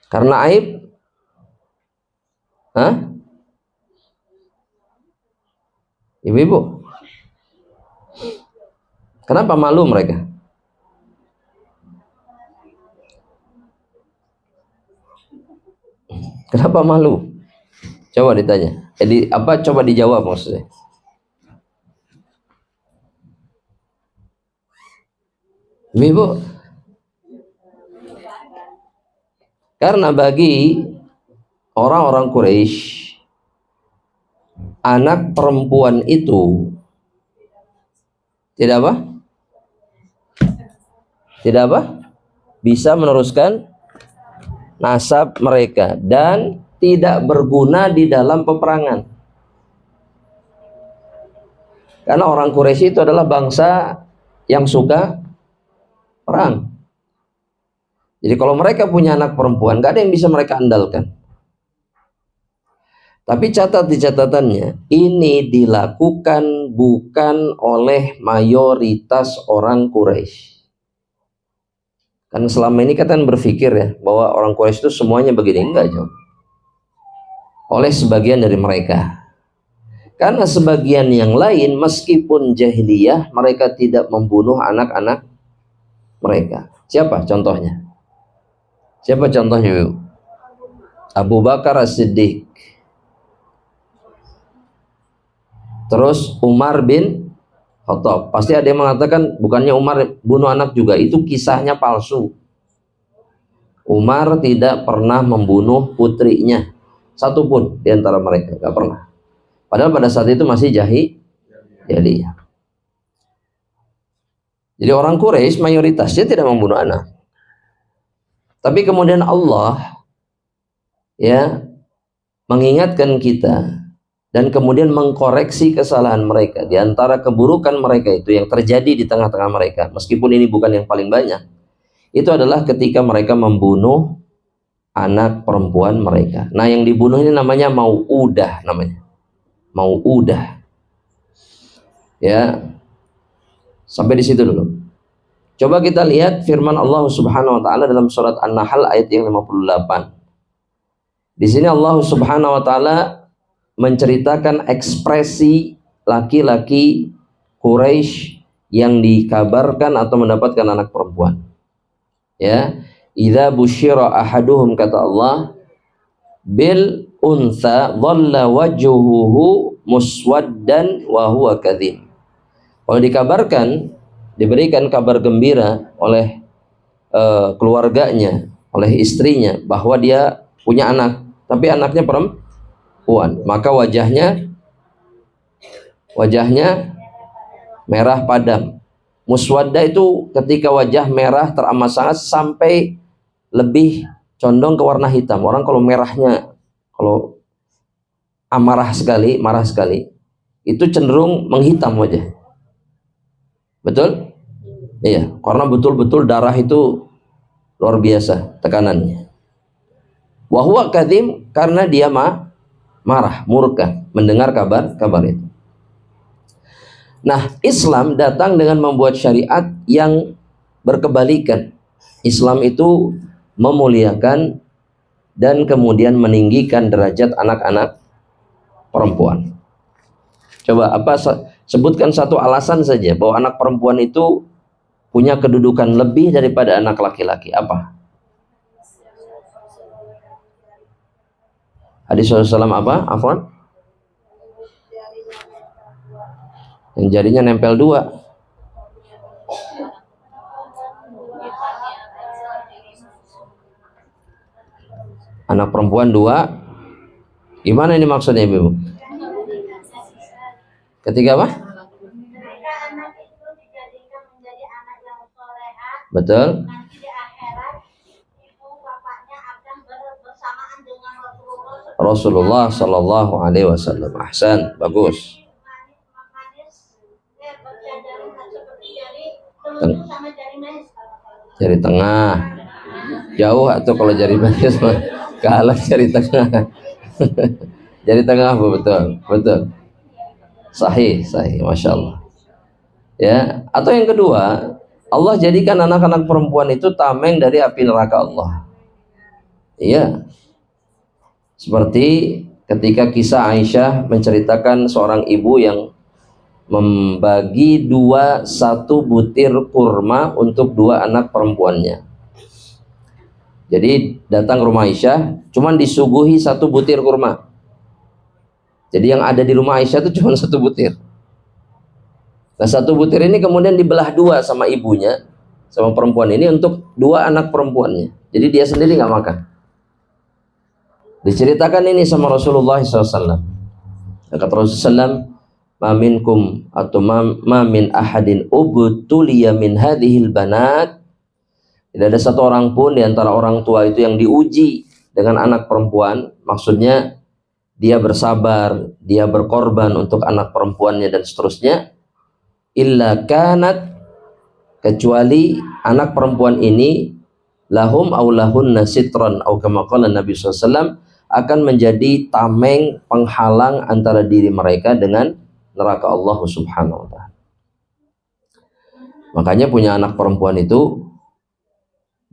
Karena aib? Hah? Ibu-ibu? Kenapa malu mereka? Kenapa malu? Coba ditanya. Coba dijawab maksudnya. Ibu, karena bagi orang-orang Quraisy, anak perempuan itu tidak apa? Tidak apa? Bisa meneruskan nasab mereka dan tidak berguna di dalam peperangan. Karena orang Quraisy itu adalah bangsa yang suka perang. Jadi kalau mereka punya anak perempuan, gak ada yang bisa mereka andalkan. Tapi catat di catatannya, ini dilakukan bukan oleh mayoritas orang Quraisy. Kan selama ini kan berpikir ya bahwa orang Quraisy itu semuanya begini, enggak jauh. Oleh sebagian dari mereka. Karena sebagian yang lain meskipun jahiliyah mereka tidak membunuh anak-anak mereka. Siapa contohnya? Siapa contohnya? Abu Bakar As-Siddiq. Terus Umar bin Khattab. Pasti ada yang mengatakan bukannya Umar bunuh anak juga, itu kisahnya palsu. Umar tidak pernah membunuh putrinya satupun di antara mereka, gak pernah. Padahal pada saat itu masih jahiliyah. Jadi orang Quraisy mayoritasnya tidak membunuh anak. Tapi kemudian Allah ya mengingatkan kita dan kemudian mengkoreksi kesalahan mereka. Di antara keburukan mereka itu yang terjadi di tengah-tengah mereka, meskipun ini bukan yang paling banyak, itu adalah ketika mereka membunuh anak perempuan mereka. Nah, yang dibunuh ini namanya Mau'udah, namanya Mau'udah. Ya, sampai di situ dulu. Coba kita lihat firman Allah Subhanahu wa taala dalam surat An-Nahl ayat yang 58. Di sini Allah Subhanahu wa taala menceritakan ekspresi laki-laki Quraisy yang dikabarkan atau mendapatkan anak perempuan. Ya, idza busyira ahaduhum, kata Allah, bil untha dhalla wajhuhu muswaddan wa huwa kadzib. Kalau dikabarkan, diberikan kabar gembira oleh keluarganya, oleh istrinya bahwa dia punya anak, tapi anaknya perempuan, maka wajahnya merah padam. Muswadda itu ketika wajah merah teramat sangat sampai lebih condong ke warna hitam. Orang kalau merahnya, kalau marah sekali, itu cenderung menghitam wajah. Betul? Iya, karena betul-betul darah itu luar biasa tekanannya. Wa huwa kadzim, karena dia marah, murka mendengar kabar itu. Nah, Islam datang dengan membuat syariat yang berkebalikan. Islam itu memuliakan dan kemudian meninggikan derajat anak-anak perempuan. Coba sebutkan satu alasan saja bahwa anak perempuan itu punya kedudukan lebih daripada anak laki-laki. Apa? Hadis Rasulullah apa? Afwan? Yang jarinya nempel dua. Anak perempuan dua. Gimana ini maksudnya, Ibu? Ketika apa? Betul. Rasulullah Sallallahu Alaihi Wasallam. Ahsan, bagus. Jari tengah. Jauh atau kalau jari manis kalah jari tengah. Jari tengah, betul. Sahih, masya Allah. Ya, atau yang kedua, Allah jadikan anak-anak perempuan itu tameng dari api neraka Allah. Iya. Seperti ketika kisah Aisyah menceritakan seorang ibu yang membagi satu butir kurma untuk dua anak perempuannya. Jadi datang ke rumah Aisyah, cuman disuguhi satu butir kurma. Jadi yang ada di rumah Aisyah itu cuma satu butir. Nah, satu butir ini kemudian dibelah dua sama ibunya, sama perempuan ini untuk dua anak perempuannya. Jadi dia sendiri nggak makan. Diceritakan ini sama Rasulullah SAW. Kata Rasulullah, ma minkum atau ma min ahadin ubtuliya min hadhil banat. Tidak ada satu orang pun di antara orang tua itu yang diuji dengan anak perempuan. Maksudnya dia bersabar, dia berkorban untuk anak perempuannya dan seterusnya. Illa kanat, kecuali anak perempuan ini lahum aw lahunna sitran aw kama qala Nabi SAW, akan menjadi tameng penghalang antara diri mereka dengan neraka Allah Subhanahu wa ta'ala. Makanya punya anak perempuan itu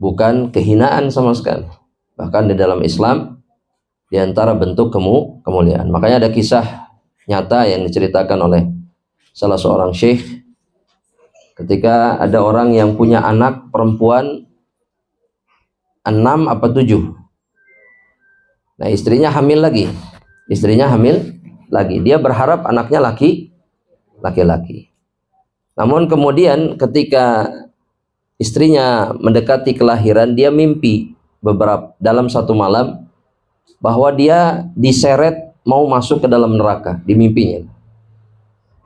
bukan kehinaan sama sekali. Bahkan di dalam Islam di antara bentuk kemuliaan. Makanya ada kisah nyata yang diceritakan oleh salah seorang syekh ketika ada orang yang punya anak perempuan 6 apa 7. Nah, istrinya hamil lagi. Dia berharap anaknya laki-laki. Namun kemudian ketika istrinya mendekati kelahiran, dia mimpi dalam satu malam bahwa dia diseret mau masuk ke dalam neraka di mimpinya.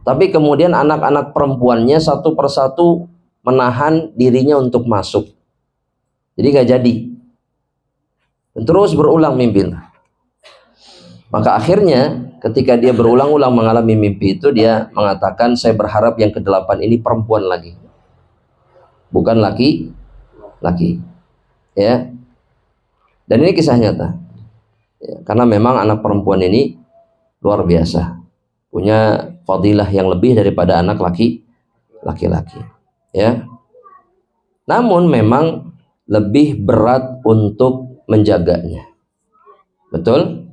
Tapi kemudian anak-anak perempuannya satu persatu menahan dirinya untuk masuk. Jadi gak jadi. Dan terus berulang mimpi. Maka akhirnya ketika dia berulang-ulang mengalami mimpi itu, dia mengatakan, saya berharap yang ke-8 ini perempuan lagi, bukan laki. Ya. Dan ini kisah nyata. Ya, karena memang anak perempuan ini luar biasa, punya fadilah yang lebih daripada anak laki-laki. Ya. Namun memang lebih berat untuk menjaganya. Betul?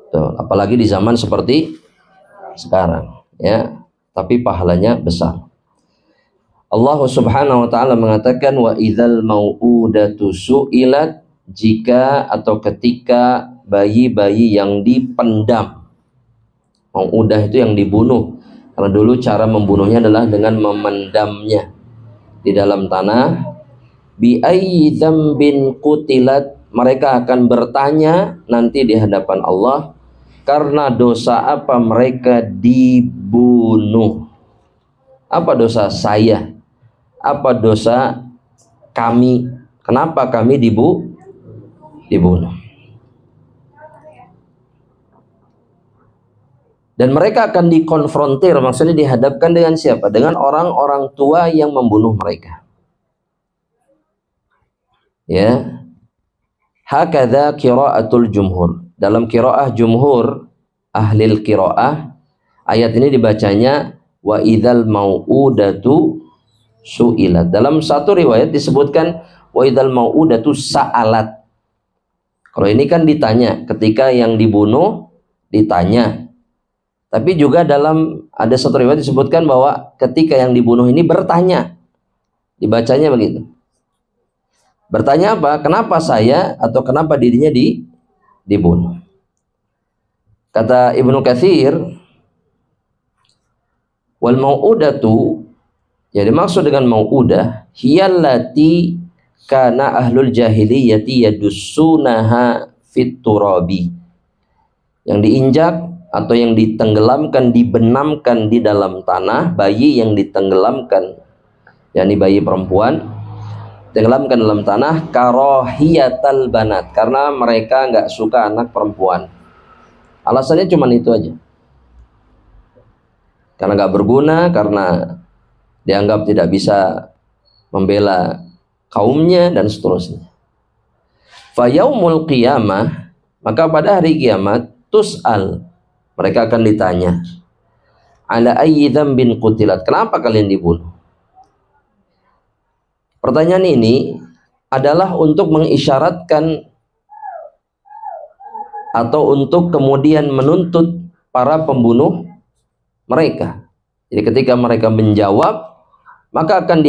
Betul. Apalagi di zaman seperti sekarang, ya. Tapi pahalanya besar. Allah Subhanahu wa ta'ala mengatakan, wa idzal mau'udatu su'ilat, jika atau ketika bayi-bayi yang dipendam. Mau'udah itu yang dibunuh. Karena dulu cara membunuhnya adalah dengan memendamnya di dalam tanah. Bi ayyi dzambin qutilat, mereka akan bertanya nanti di hadapan Allah, karena dosa apa mereka dibunuh. Apa dosa saya? Apa dosa kami? Kenapa kami dibunuh? Dan mereka akan dikonfrontir, maksudnya dihadapkan dengan siapa? Dengan orang-orang tua yang membunuh mereka. Ya. Hakadha qiraatul jumhur. Dalam qiraah jumhur ahlil qiraah, ayat ini dibacanya wa idzal mau'udatu su'ilat. Dalam satu riwayat disebutkan wa idzal mau'udatu sa'alat. Kalau ini kan ditanya, ketika yang dibunuh ditanya. Tapi juga dalam ada satu riwayat disebutkan bahwa ketika yang dibunuh ini bertanya. Dibacanya begitu. Bertanya apa? Kenapa saya atau kenapa dirinya dibunuh? Kata Ibnu Katsir, wal mau'udatu, ya dimaksud dengan mau'udah hiyallati kana ahlul jahiliyati yadussunaha fit turabi, yang diinjak atau yang ditenggelamkan, dibenamkan di dalam tanah, bayi yang ditenggelamkan, yakni bayi perempuan tenggelamkan dalam tanah, karahiyatal banat, karena mereka nggak suka anak perempuan. Alasannya cuma itu aja, karena nggak berguna, karena dianggap tidak bisa membela kaumnya dan seterusnya. Fayaumul qiyamah, maka pada hari kiamat, tus'al, mereka akan ditanya, ala ayyi dzambin qutilat, kenapa kalian dibunuh? Pertanyaan ini adalah untuk mengisyaratkan atau untuk kemudian menuntut para pembunuh mereka. Jadi ketika mereka menjawab, maka akan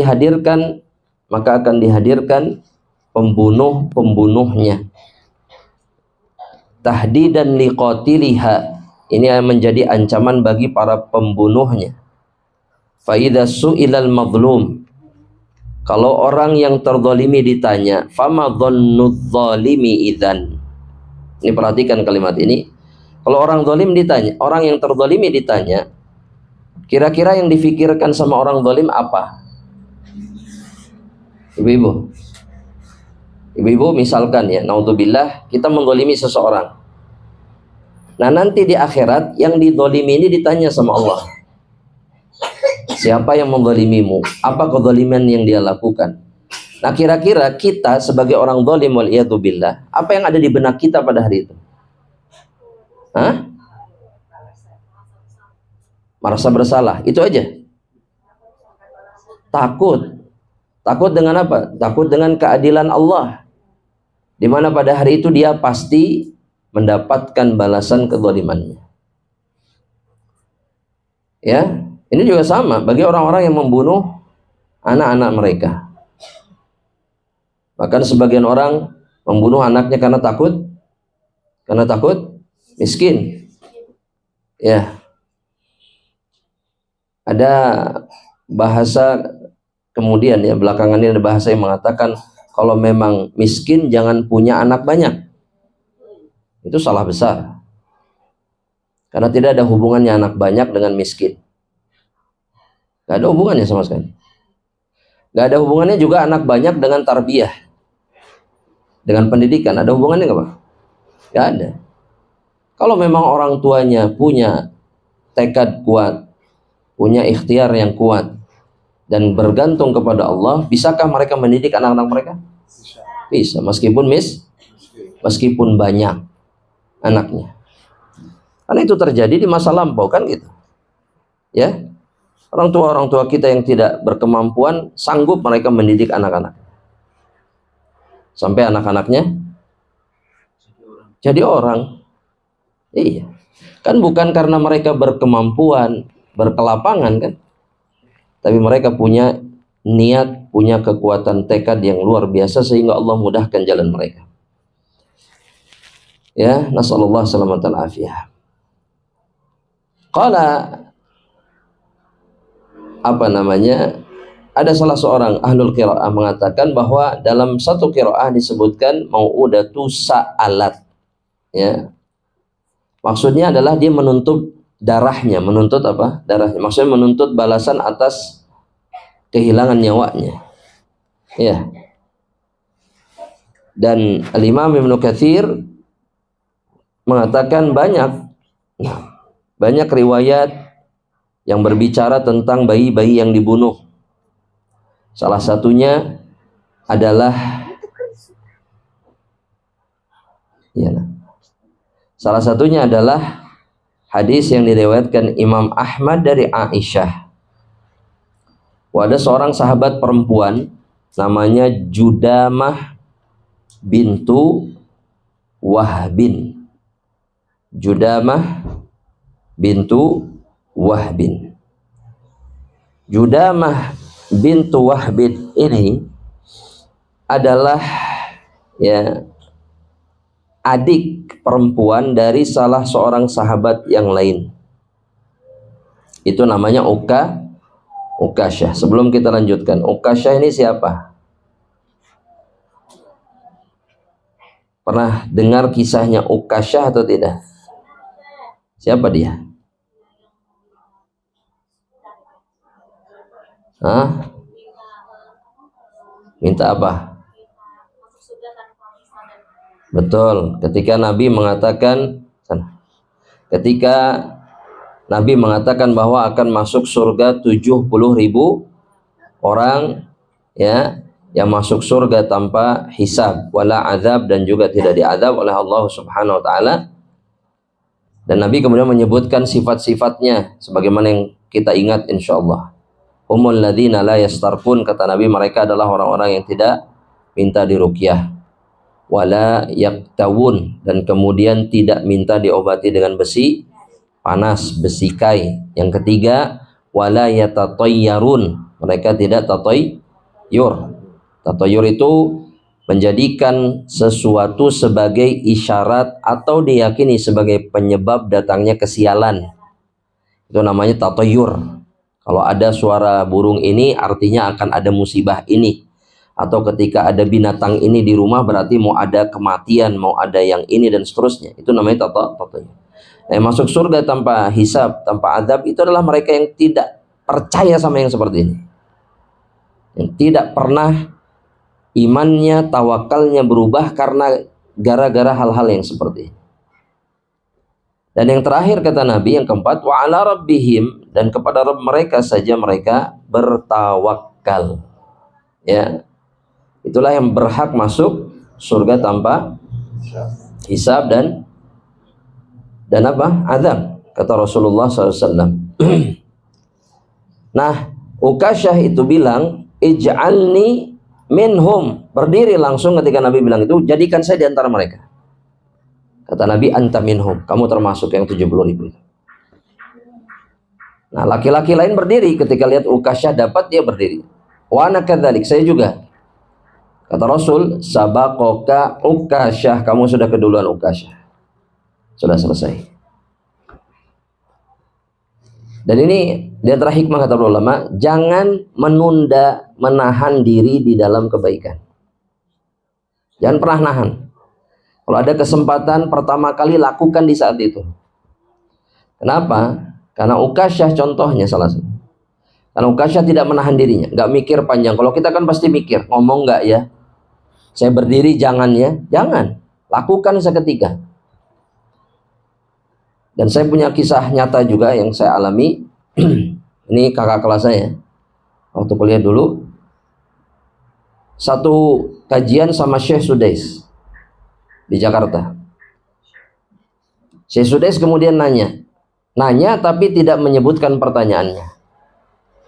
dihadirkan pembunuh-pembunuhnya. Tahdidan liqatiliha, ini menjadi ancaman bagi para pembunuhnya. Fa idza su'ilal mazlum, kalau orang yang terzalimi ditanya, fama dhannudz zalimi idzan, Ini perhatikan kalimat ini. Kalau orang zalim ditanya, orang yang terzalimi ditanya, kira-kira yang difikirkan sama orang zalim apa? Ibu-ibu misalkan ya, naudzubillah, kita menzalimi seseorang. Nah, nanti di akhirat yang dizalimi ini ditanya sama Allah, siapa yang menzalimimu? Apa kezaliman yang dia lakukan? Nah, kira-kira kita sebagai orang zalim waliyadzubillah, apa yang ada di benak kita pada hari itu? Hah? Merasa bersalah, itu aja. Takut dengan apa? Takut dengan keadilan Allah, di mana pada hari itu dia pasti mendapatkan balasan kezalimannya. Ya, ini juga sama bagi orang-orang yang membunuh anak-anak mereka. Bahkan sebagian orang membunuh anaknya karena takut miskin. Ya, ada bahasa kemudian ya, belakangan ini ada bahasa yang mengatakan kalau memang miskin jangan punya anak banyak. Itu salah besar. Karena tidak ada hubungannya anak banyak dengan miskin. Gak ada hubungannya sama sekali. Gak ada hubungannya juga anak banyak dengan tarbiyah, dengan pendidikan. Ada hubungannya gak, Pak? Gak ada. Kalau memang orang tuanya punya tekad kuat, punya ikhtiar yang kuat, dan bergantung kepada Allah, bisakah mereka mendidik anak-anak mereka? Bisa, meskipun banyak anaknya. Karena itu terjadi di masa lampau kan gitu. Ya. Orang tua kita yang tidak berkemampuan sanggup mereka mendidik anak-anak. Sampai anak-anaknya jadi orang. Iya. Kan bukan karena mereka berkemampuan, berkelapangan kan. Tapi mereka punya niat, punya kekuatan tekad yang luar biasa sehingga Allah mudahkan jalan mereka. Ya, nasallallahu salamatan afiyah. Qala ada salah seorang ahlul qiraah mengatakan bahwa dalam satu qiraah disebutkan mau'udatu sa'alat. Ya. Maksudnya adalah dia menuntut darahnya, menuntut apa? Darahnya. Maksudnya menuntut balasan atas kehilangan nyawanya. Ya. Dan Al-Imam Ibnu Katsir mengatakan banyak riwayat yang berbicara tentang bayi-bayi yang dibunuh. Salah satunya adalah hadis yang diriwayatkan Imam Ahmad dari Aisyah. Ada seorang sahabat perempuan namanya Judamah bintu Wahbin. Judamah bintu Wahbin. Judamah bintu Wahbin ini adalah adik perempuan dari salah seorang sahabat yang lain. Itu namanya Ukasyah. Sebelum kita lanjutkan, Ukasyah ini siapa? Pernah dengar kisahnya Ukasyah atau tidak? Siapa dia? Minta apa? Betul, ketika Nabi mengatakan bahwa akan masuk surga 70.000 orang ya, yang masuk surga tanpa hisab wala azab, dan juga tidak diazab oleh Allah Subhanahu wa taala. Dan Nabi kemudian menyebutkan sifat-sifatnya sebagaimana yang kita ingat insyaallah. Humul ladzina la yastarqun, kata Nabi, mereka adalah orang-orang yang tidak minta diruqyah, wala yaktawun, dan kemudian tidak minta diobati dengan besi panas, besi kai. Yang ketiga, wala yatatayyarun, mereka tidak tatayyur. Tatayyur itu menjadikan sesuatu sebagai isyarat atau diyakini sebagai penyebab datangnya kesialan. Itu namanya tatayyur. Kalau ada suara burung ini artinya akan ada musibah ini. atau ketika ada binatang ini di rumah berarti mau ada kematian, mau ada yang ini dan seterusnya. Itu namanya tatoyur. Masuk surga tanpa hisab, tanpa adab, itu adalah mereka yang tidak percaya sama yang seperti ini, yang tidak pernah imannya, tawakalnya berubah karena gara-gara hal-hal yang seperti ini. Dan yang terakhir kata Nabi, yang keempat, wa ala rabbihim, dan kepada Rabb mereka saja mereka bertawakal. Ya, itulah yang berhak masuk surga tanpa hisab dan apa? Azab, kata Rasulullah SAW. Nah, Ukasyah itu bilang, ij'alni minhum, berdiri langsung ketika Nabi bilang itu, jadikan saya di antara mereka. Kata Nabi, anta minhum, kamu termasuk yang 70.000. Nah, laki-laki lain berdiri ketika lihat Ukasyah dapat, dia berdiri. Wa ana kadzalik, saya juga. Kata Rasul, sabaqaka Ukasyah, kamu sudah keduluan Ukasyah. Sudah selesai. Dan ini di antara hikmah kata ulama, jangan menunda, menahan diri di dalam kebaikan. Jangan pernah nahan. Kalau ada kesempatan pertama kali, lakukan di saat itu. Kenapa? Karena Ukasyah contohnya salah satu. Karena Ukasyah tidak menahan dirinya, nggak mikir panjang. Kalau kita kan pasti mikir, ngomong nggak ya? Saya berdiri jangan ya? Jangan. Lakukan seketika. Dan saya punya kisah nyata juga yang saya alami. Ini kakak kelas saya. Waktu kuliah dulu. Satu kajian sama Syekh Sudais di Jakarta. Syekh Sudais kemudian nanya tapi tidak menyebutkan pertanyaannya.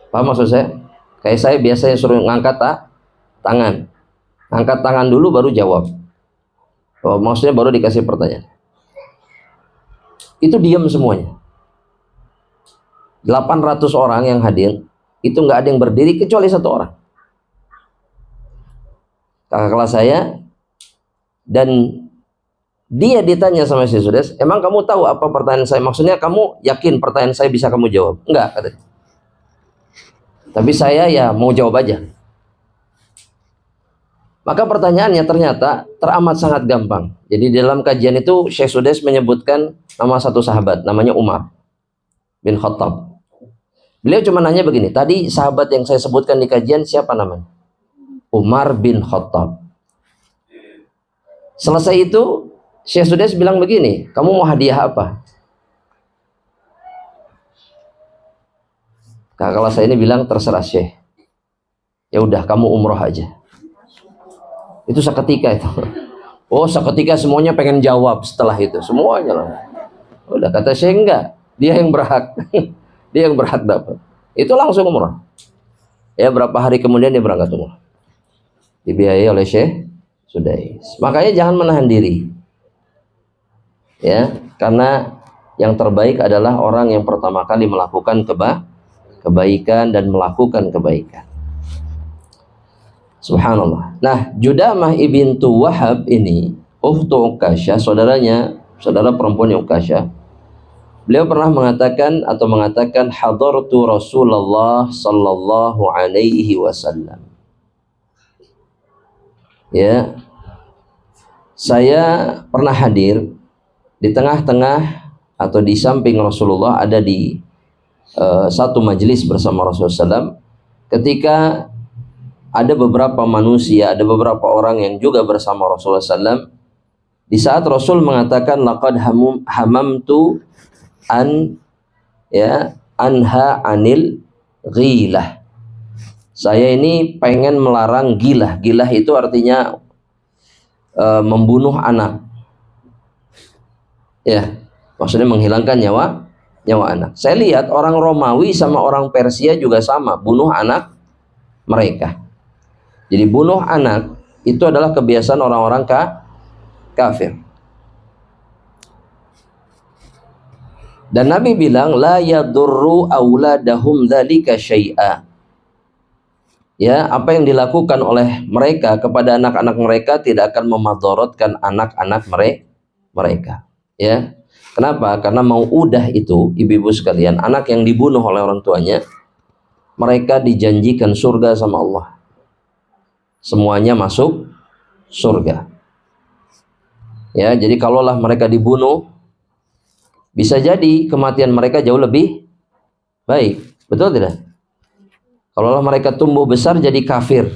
Paham maksud saya? Kayak saya biasanya suruh ngangkat tangan. Angkat tangan dulu baru jawab. Maksudnya baru dikasih pertanyaan. Itu diam semuanya. 800 orang yang hadir, itu nggak ada yang berdiri kecuali satu orang. Kakak kelas saya, dan dia ditanya sama si Sudes, emang kamu tahu apa pertanyaan saya? Maksudnya kamu yakin pertanyaan saya bisa kamu jawab? Enggak, katanya. Tapi saya ya mau jawab aja. Maka pertanyaannya ternyata teramat sangat gampang. Jadi dalam kajian itu Syekh Sudes menyebutkan nama satu sahabat, namanya Umar bin Khattab. Beliau cuma nanya begini, tadi sahabat yang saya sebutkan di kajian siapa namanya? Umar bin Khattab. Selesai itu Syekh Sudes bilang begini, kamu mau hadiah apa? Kakak kelas saya ini bilang, terserah Syekh. Ya udah, kamu umroh aja. Itu seketika itu. Oh, seketika semuanya pengen jawab setelah itu. Semuanya lah. Udah, kata Syekh enggak. Dia yang berhak. Dia yang berhak dapat. Itu langsung umroh. Ya, berapa hari kemudian dia berangkat umroh. Dibiayai oleh Syekh Sudais. Makanya jangan menahan diri. Ya, karena yang terbaik adalah orang yang pertama kali melakukan kebaikan dan melakukan kebaikan. Subhanallah. Nah, Judamah ibintu Wahab ini, ukhtu Ukasyah, saudara perempuan Ukasyah. Beliau pernah mengatakan hadartu Rasulullah sallallahu alaihi wasallam. Ya. Saya pernah hadir di tengah-tengah atau di samping Rasulullah, ada di satu majelis bersama Rasulullah SAW, ketika ada beberapa manusia, ada beberapa orang yang juga bersama Rasulullah SAW. Di saat Rasul mengatakan laqad hamamtu anha anil ghilah. Saya ini pengen melarang gilah. Gilah itu artinya membunuh anak. Ya, maksudnya menghilangkan nyawa anak. Saya lihat orang Romawi sama orang Persia juga sama, bunuh anak mereka. Jadi bunuh anak itu adalah kebiasaan orang-orang kafir. Dan Nabi bilang la yadurru auladahum dzalika syai'a. Ya, apa yang dilakukan oleh mereka kepada anak-anak mereka tidak akan memadharatkan anak-anak mereka. Ya. Kenapa? Karena mau'udah itu, ibu-ibu sekalian, anak yang dibunuh oleh orang tuanya, mereka dijanjikan surga sama Allah. semuanya masuk surga. Ya, jadi kalaulah mereka dibunuh, bisa jadi kematian mereka jauh lebih baik. Betul tidak? Kalaulah mereka tumbuh besar jadi kafir,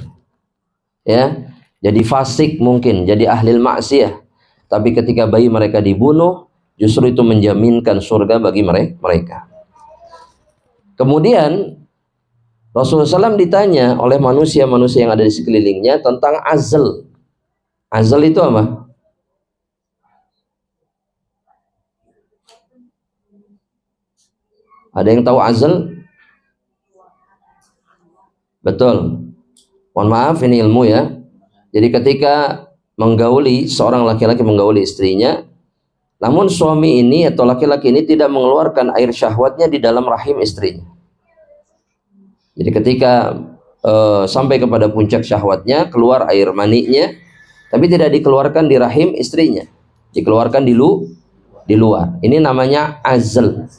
ya, jadi fasik mungkin, jadi ahli maksiyah. Tapi ketika bayi mereka dibunuh, justru itu menjaminkan surga bagi mereka. Kemudian Rasulullah SAW ditanya oleh manusia-manusia yang ada di sekelilingnya tentang azal. Azal itu apa? Ada yang tahu azal? Betul. Mohon maaf, ini ilmu ya. Jadi ketika menggauli, seorang laki-laki menggauli istrinya, namun suami ini atau laki-laki ini tidak mengeluarkan air syahwatnya di dalam rahim istrinya. Jadi ketika sampai kepada puncak syahwatnya, keluar air maninya, tapi tidak dikeluarkan di rahim istrinya, dikeluarkan di luar. Ini namanya azl.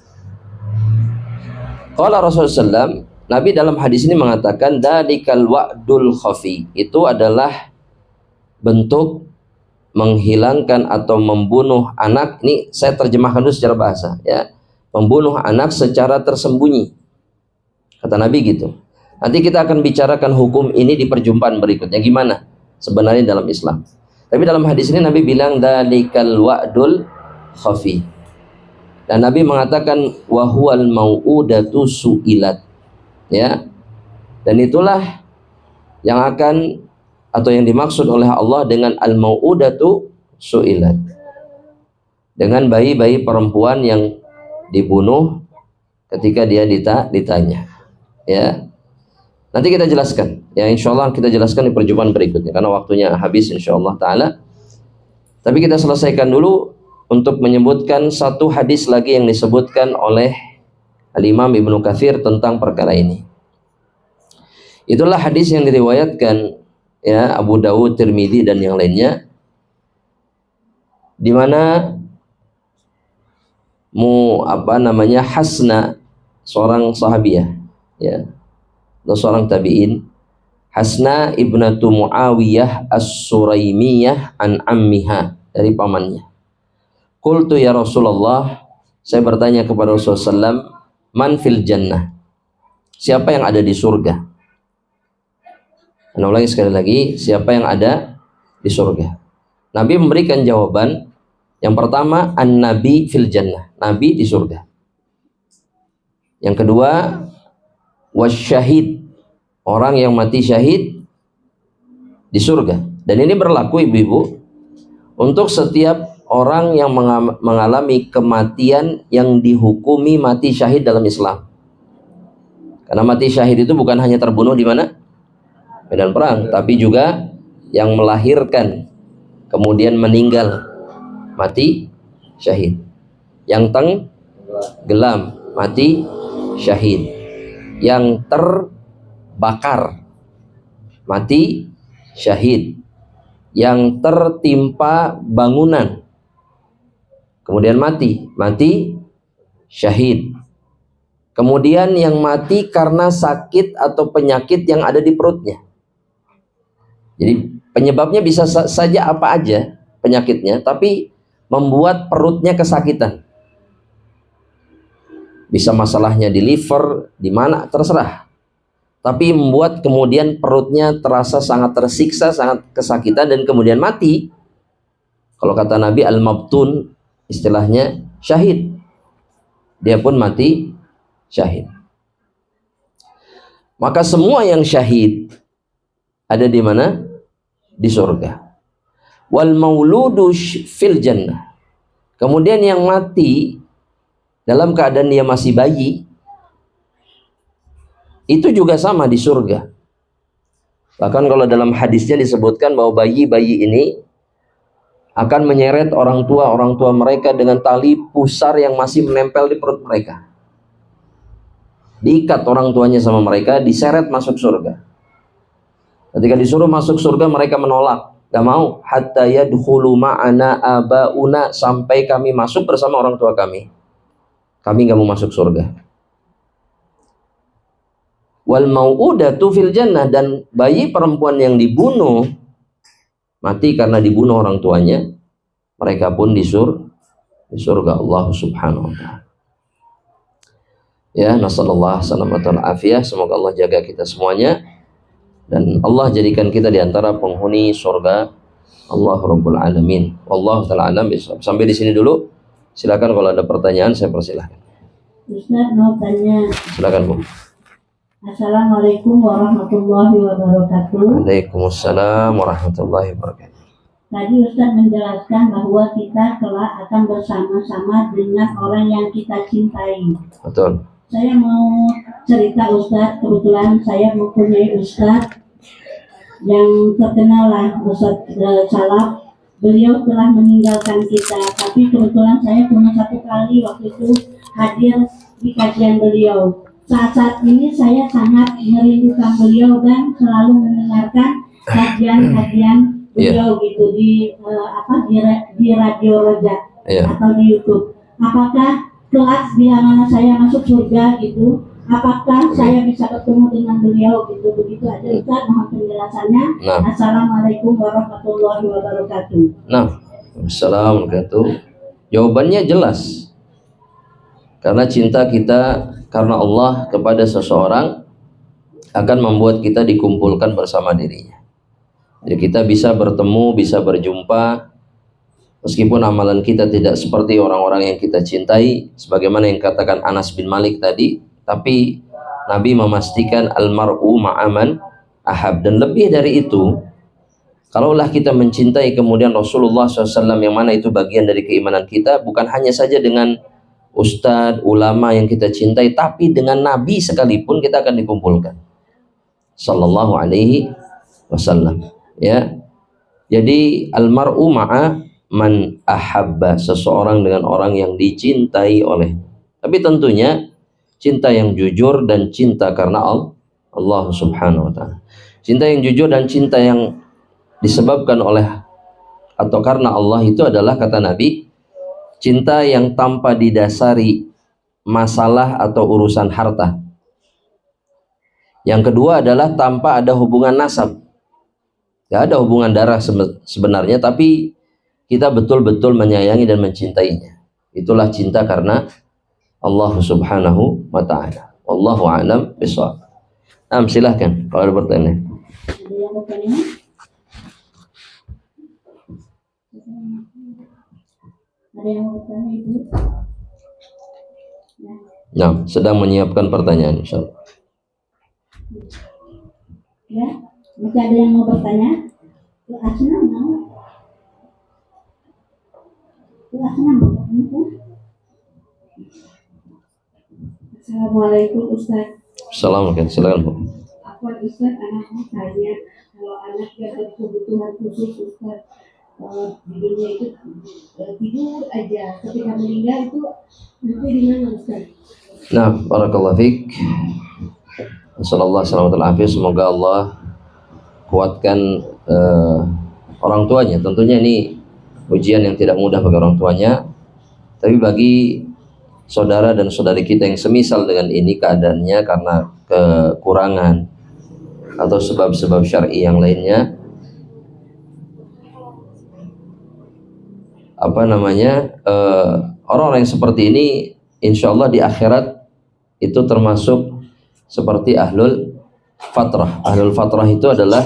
Qala Rasulullah SAW, Nabi dalam hadis ini mengatakan dalikal wa'dul khafi, itu adalah bentuk menghilangkan atau membunuh anak. Ini saya terjemahkan dulu secara bahasa ya. Membunuh anak secara tersembunyi, kata Nabi gitu. Nanti kita akan bicarakan hukum ini di perjumpaan berikutnya, gimana sebenarnya dalam Islam. Tapi dalam hadis ini Nabi bilang dalikal wa'dul khafi. Dan Nabi mengatakan wahual mau'udatu su'ilat, ya. Dan itulah yang akan atau yang dimaksud oleh Allah dengan al-mau'udatu su'ilat, dengan bayi-bayi perempuan yang dibunuh ketika dia ditanya, ya. Nanti kita jelaskan, ya, insyaallah kita jelaskan di perjumpaan berikutnya karena waktunya habis insyaallah taala. Tapi kita selesaikan dulu untuk menyebutkan satu hadis lagi yang disebutkan oleh Al-Imam Ibnu Katsir tentang perkara ini. Itulah hadis yang diriwayatkan ya Abu Dawud, Tirmidzi dan yang lainnya, di mana Hasna, seorang sahabiah ya, atau seorang tabi'in, Hasna ibnatu Muawiyah as-Suraimiyah an ammiha, dari pamannya. Qultu ya Rasulullah, saya bertanya kepada Rasulullah SAW, man fil jannah, siapa yang ada di surga? Ulangi sekali lagi, siapa yang ada di surga? Nabi memberikan jawaban. Yang pertama, an-nabi fil jannah, nabi di surga. Yang kedua, wasyahid, orang yang mati syahid di surga. Dan ini berlaku ibu-ibu untuk setiap orang yang mengalami kematian yang dihukumi mati syahid dalam Islam. Karena mati syahid itu bukan hanya terbunuh di mana? Medan perang, tapi juga yang melahirkan kemudian meninggal mati syahid, yang tenggelam mati syahid, yang terbakar mati syahid, yang tertimpa bangunan kemudian mati syahid, kemudian yang mati karena sakit atau penyakit yang ada di perutnya. Jadi penyebabnya bisa saja apa aja penyakitnya, tapi membuat perutnya kesakitan. Bisa masalahnya di liver, di mana terserah. Tapi membuat kemudian perutnya terasa sangat tersiksa, sangat kesakitan dan kemudian mati. Kalau kata Nabi al-mabtun, istilahnya syahid. Dia pun mati syahid. Maka semua yang syahid ada di mana? Di surga. Wal mauludu fil jannah. Kemudian yang mati dalam keadaan dia masih bayi, itu juga sama di surga. Bahkan kalau dalam hadisnya disebutkan bahwa bayi-bayi ini akan menyeret orang tua mereka dengan tali pusar yang masih menempel di perut mereka. Diikat orang tuanya sama mereka, diseret masuk surga. Ketika disuruh masuk surga mereka menolak, gak mau. Hatta yadkhulu ma'ana abauna, sampai kami masuk bersama orang tua kami. Kami gak mau masuk surga. wal mau'udatu fil jannah, dan bayi perempuan yang dibunuh mati karena dibunuh orang tuanya, mereka pun di surga Allah Subhanahu wa taala. Ya, nasallallahu salamatan afiyah, semoga Allah jaga kita semuanya dan Allah jadikan kita di antara penghuni surga Allah Rabbul Alamin. Wallahu taala alam bisawab. Sampai di sini dulu. Silakan kalau ada pertanyaan saya persilahkan. Ustaz mau tanya. Silakan Bu. Assalamualaikum warahmatullahi wabarakatuh. Waalaikumsalam warahmatullahi wabarakatuh. Tadi Ustaz menjelaskan bahwa kita kelak akan bersama-sama dengan orang yang kita cintai. Betul. Saya mau cerita Ustaz, kebetulan saya mempunyai Ustaz yang terkenal lah, Ustaz Salaf. Beliau telah meninggalkan kita, tapi kebetulan saya cuma satu kali waktu itu hadir di kajian beliau. Saat ini saya sangat merindukan beliau dan selalu mendengarkan kajian-kajian beliau gitu di Radio Roja atau di YouTube. Apakah kelak bila mana saya masuk surga gitu, apakah saya bisa ketemu dengan beliau gitu? Begitu aja Ustaz, mohon penjelasannya. Assalamualaikum warahmatullahi wabarakatuh. Assalamualaikum. Jawabannya jelas. Karena cinta kita karena Allah kepada seseorang akan membuat kita dikumpulkan bersama dirinya. Jadi kita bisa bertemu, bisa berjumpa, meskipun amalan kita tidak seperti orang-orang yang kita cintai, sebagaimana yang katakan Anas bin Malik tadi, tapi Nabi memastikan almar'u ma'aman ahab. Dan lebih dari itu, kalaulah kita mencintai kemudian Rasulullah SAW, yang mana itu bagian dari keimanan kita, bukan hanya saja dengan ustadz, ulama yang kita cintai, tapi dengan Nabi sekalipun kita akan dikumpulkan. Sallallahu alaihi wasallam. Ya, jadi almar'u ma'a man ahabba, seseorang dengan orang yang dicintai oleh. Tapi tentunya cinta yang jujur dan cinta karena Allah Subhanahu wa taala. Cinta yang jujur dan cinta yang disebabkan oleh atau karena Allah itu adalah, kata Nabi, cinta yang tanpa didasari masalah atau urusan harta. Yang kedua adalah tanpa ada hubungan nasab. Gak ada hubungan darah sebenarnya, tapi kita betul-betul menyayangi dan mencintainya. Itulah cinta karena Allah Subhanahu wa ta'ala. Wallahu a'lam bishawab. Silahkan kalau ada pertanyaan. Ada yang bertanya? Ada yang mau bertanya Ibu? Nah, sedang menyiapkan pertanyaan, insyaallah. Ya, masih ada yang mau bertanya? Asna mau? Asna mau bertanya? Assalamualaikum Ustaz. Assalamualaikum, silakan Bu. Apa Ustaz, anak mau tanya, kalau anak yang ada kebutuhan khusus Ustaz, di dunia itu tidur aja, ketika meninggal itu nanti di mana Ustaz? Nah, barakallahu fiik. Sallallahu alaihi wasallam. Semoga Allah kuatkan orang tuanya. Tentunya ini ujian yang tidak mudah bagi orang tuanya, tapi bagi saudara dan saudari kita yang semisal dengan ini keadaannya karena kekurangan atau sebab-sebab syar'i yang lainnya, orang-orang yang seperti ini insya Allah di akhirat itu termasuk seperti ahlul fatrah. Ahlul fatrah itu adalah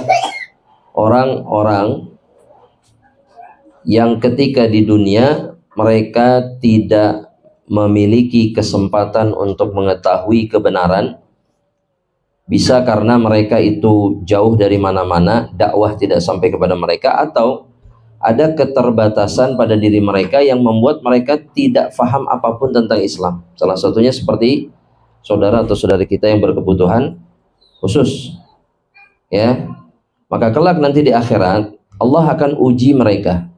orang-orang yang ketika di dunia mereka tidak memiliki kesempatan untuk mengetahui kebenaran, bisa karena mereka itu jauh dari mana-mana, dakwah tidak sampai kepada mereka, atau ada keterbatasan pada diri mereka yang membuat mereka tidak faham apapun tentang Islam. Salah satunya seperti saudara atau saudari kita yang berkebutuhan khusus, ya. Maka kelak nanti di akhirat Allah akan uji mereka.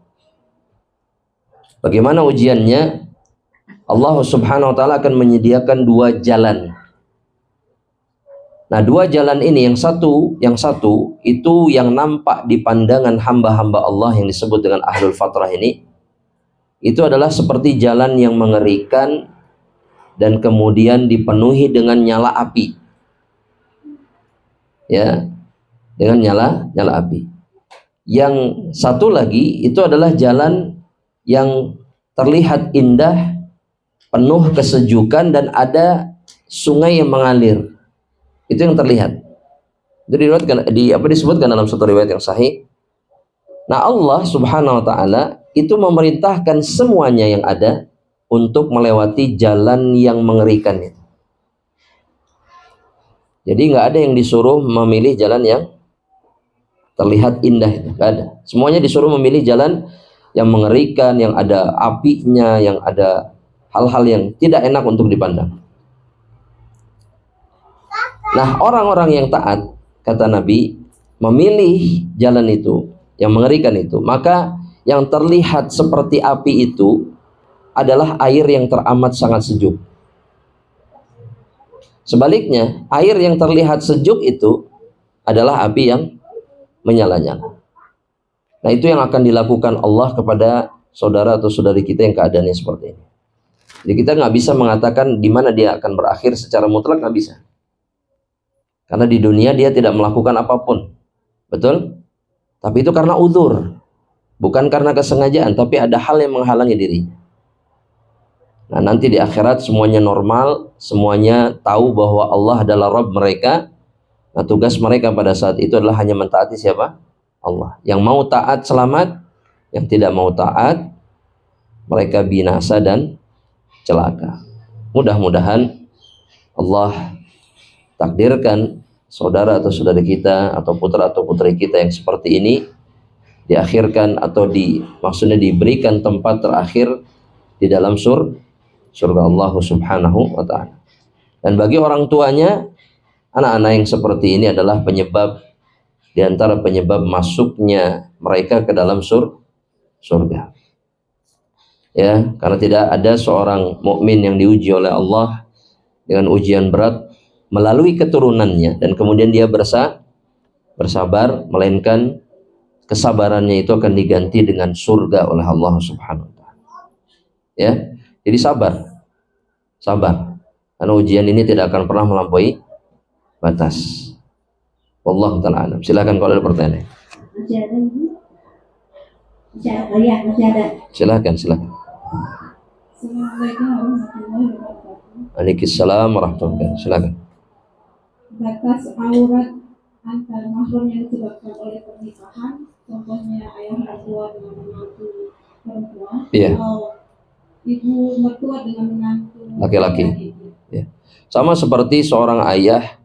Bagaimana ujiannya? Allah Subhanahu wa ta'ala akan menyediakan dua jalan. Nah, dua jalan ini, yang satu itu yang nampak di pandangan hamba-hamba Allah yang disebut dengan ahlul fatrah ini, itu adalah seperti jalan yang mengerikan dan kemudian dipenuhi dengan nyala api. ya, dengan nyala api. Yang satu lagi itu adalah jalan yang terlihat indah, penuh kesejukan dan ada sungai yang mengalir. Itu yang terlihat. Itu disebutkan dalam satu riwayat yang sahih. Nah, Allah Subhanahu wa taala itu memerintahkan semuanya yang ada untuk melewati jalan yang mengerikan itu. Jadi nggak ada yang disuruh memilih jalan yang terlihat indah itu, nggak ada. Semuanya disuruh memilih jalan yang mengerikan, yang ada apinya, yang ada hal-hal yang tidak enak untuk dipandang. Nah, orang-orang yang taat, kata Nabi, memilih jalan itu yang mengerikan itu, maka yang terlihat seperti api itu adalah air yang teramat sangat sejuk. Sebaliknya, air yang terlihat sejuk itu adalah api yang menyala-nyala. Nah, itu yang akan dilakukan Allah kepada saudara atau saudari kita yang keadaannya seperti ini. Jadi kita nggak bisa mengatakan di mana dia akan berakhir secara mutlak, nggak bisa. Karena di dunia dia tidak melakukan apapun, betul? Tapi itu karena uzur, bukan karena kesengajaan, tapi ada hal yang menghalangi dirinya. Nah, nanti di akhirat semuanya normal, semuanya tahu bahwa Allah adalah Rabb mereka. Nah, tugas mereka pada saat itu adalah hanya mentaati siapa? Allah. Yang mau taat selamat, yang tidak mau taat mereka binasa dan celaka. Mudah-mudahan Allah takdirkan saudara atau saudari kita atau putra atau putri kita yang seperti ini diakhirkan atau maksudnya diberikan tempat terakhir di dalam surga Allah Subhanahu wa taala. Dan bagi orang tuanya, anak-anak yang seperti ini adalah penyebab di antara penyebab masuknya mereka ke dalam surga. Ya, karena tidak ada seorang mukmin yang diuji oleh Allah dengan ujian berat melalui keturunannya dan kemudian dia bersabar, melainkan kesabarannya itu akan diganti dengan surga oleh Allah Subhanahu wa taala. Ya. Jadi sabar. Karena ujian ini tidak akan pernah melampaui batas. Wallahu taala alam. Silakan kalau ada pertanyaan. Masih ada ini? Masih ada. Silakan. Assalamualaikum warahmatullahi wabarakatuh. Waalaikumsalam warahmatullahi wabarakatuh. Silakan. Batas aurat antar mahram yang disebabkan oleh pernikahan, contohnya ayah mertua dengan menantu perempuan, Iya. atau ibu mertua dengan menantu Laki-laki. Ya. Sama seperti seorang ayah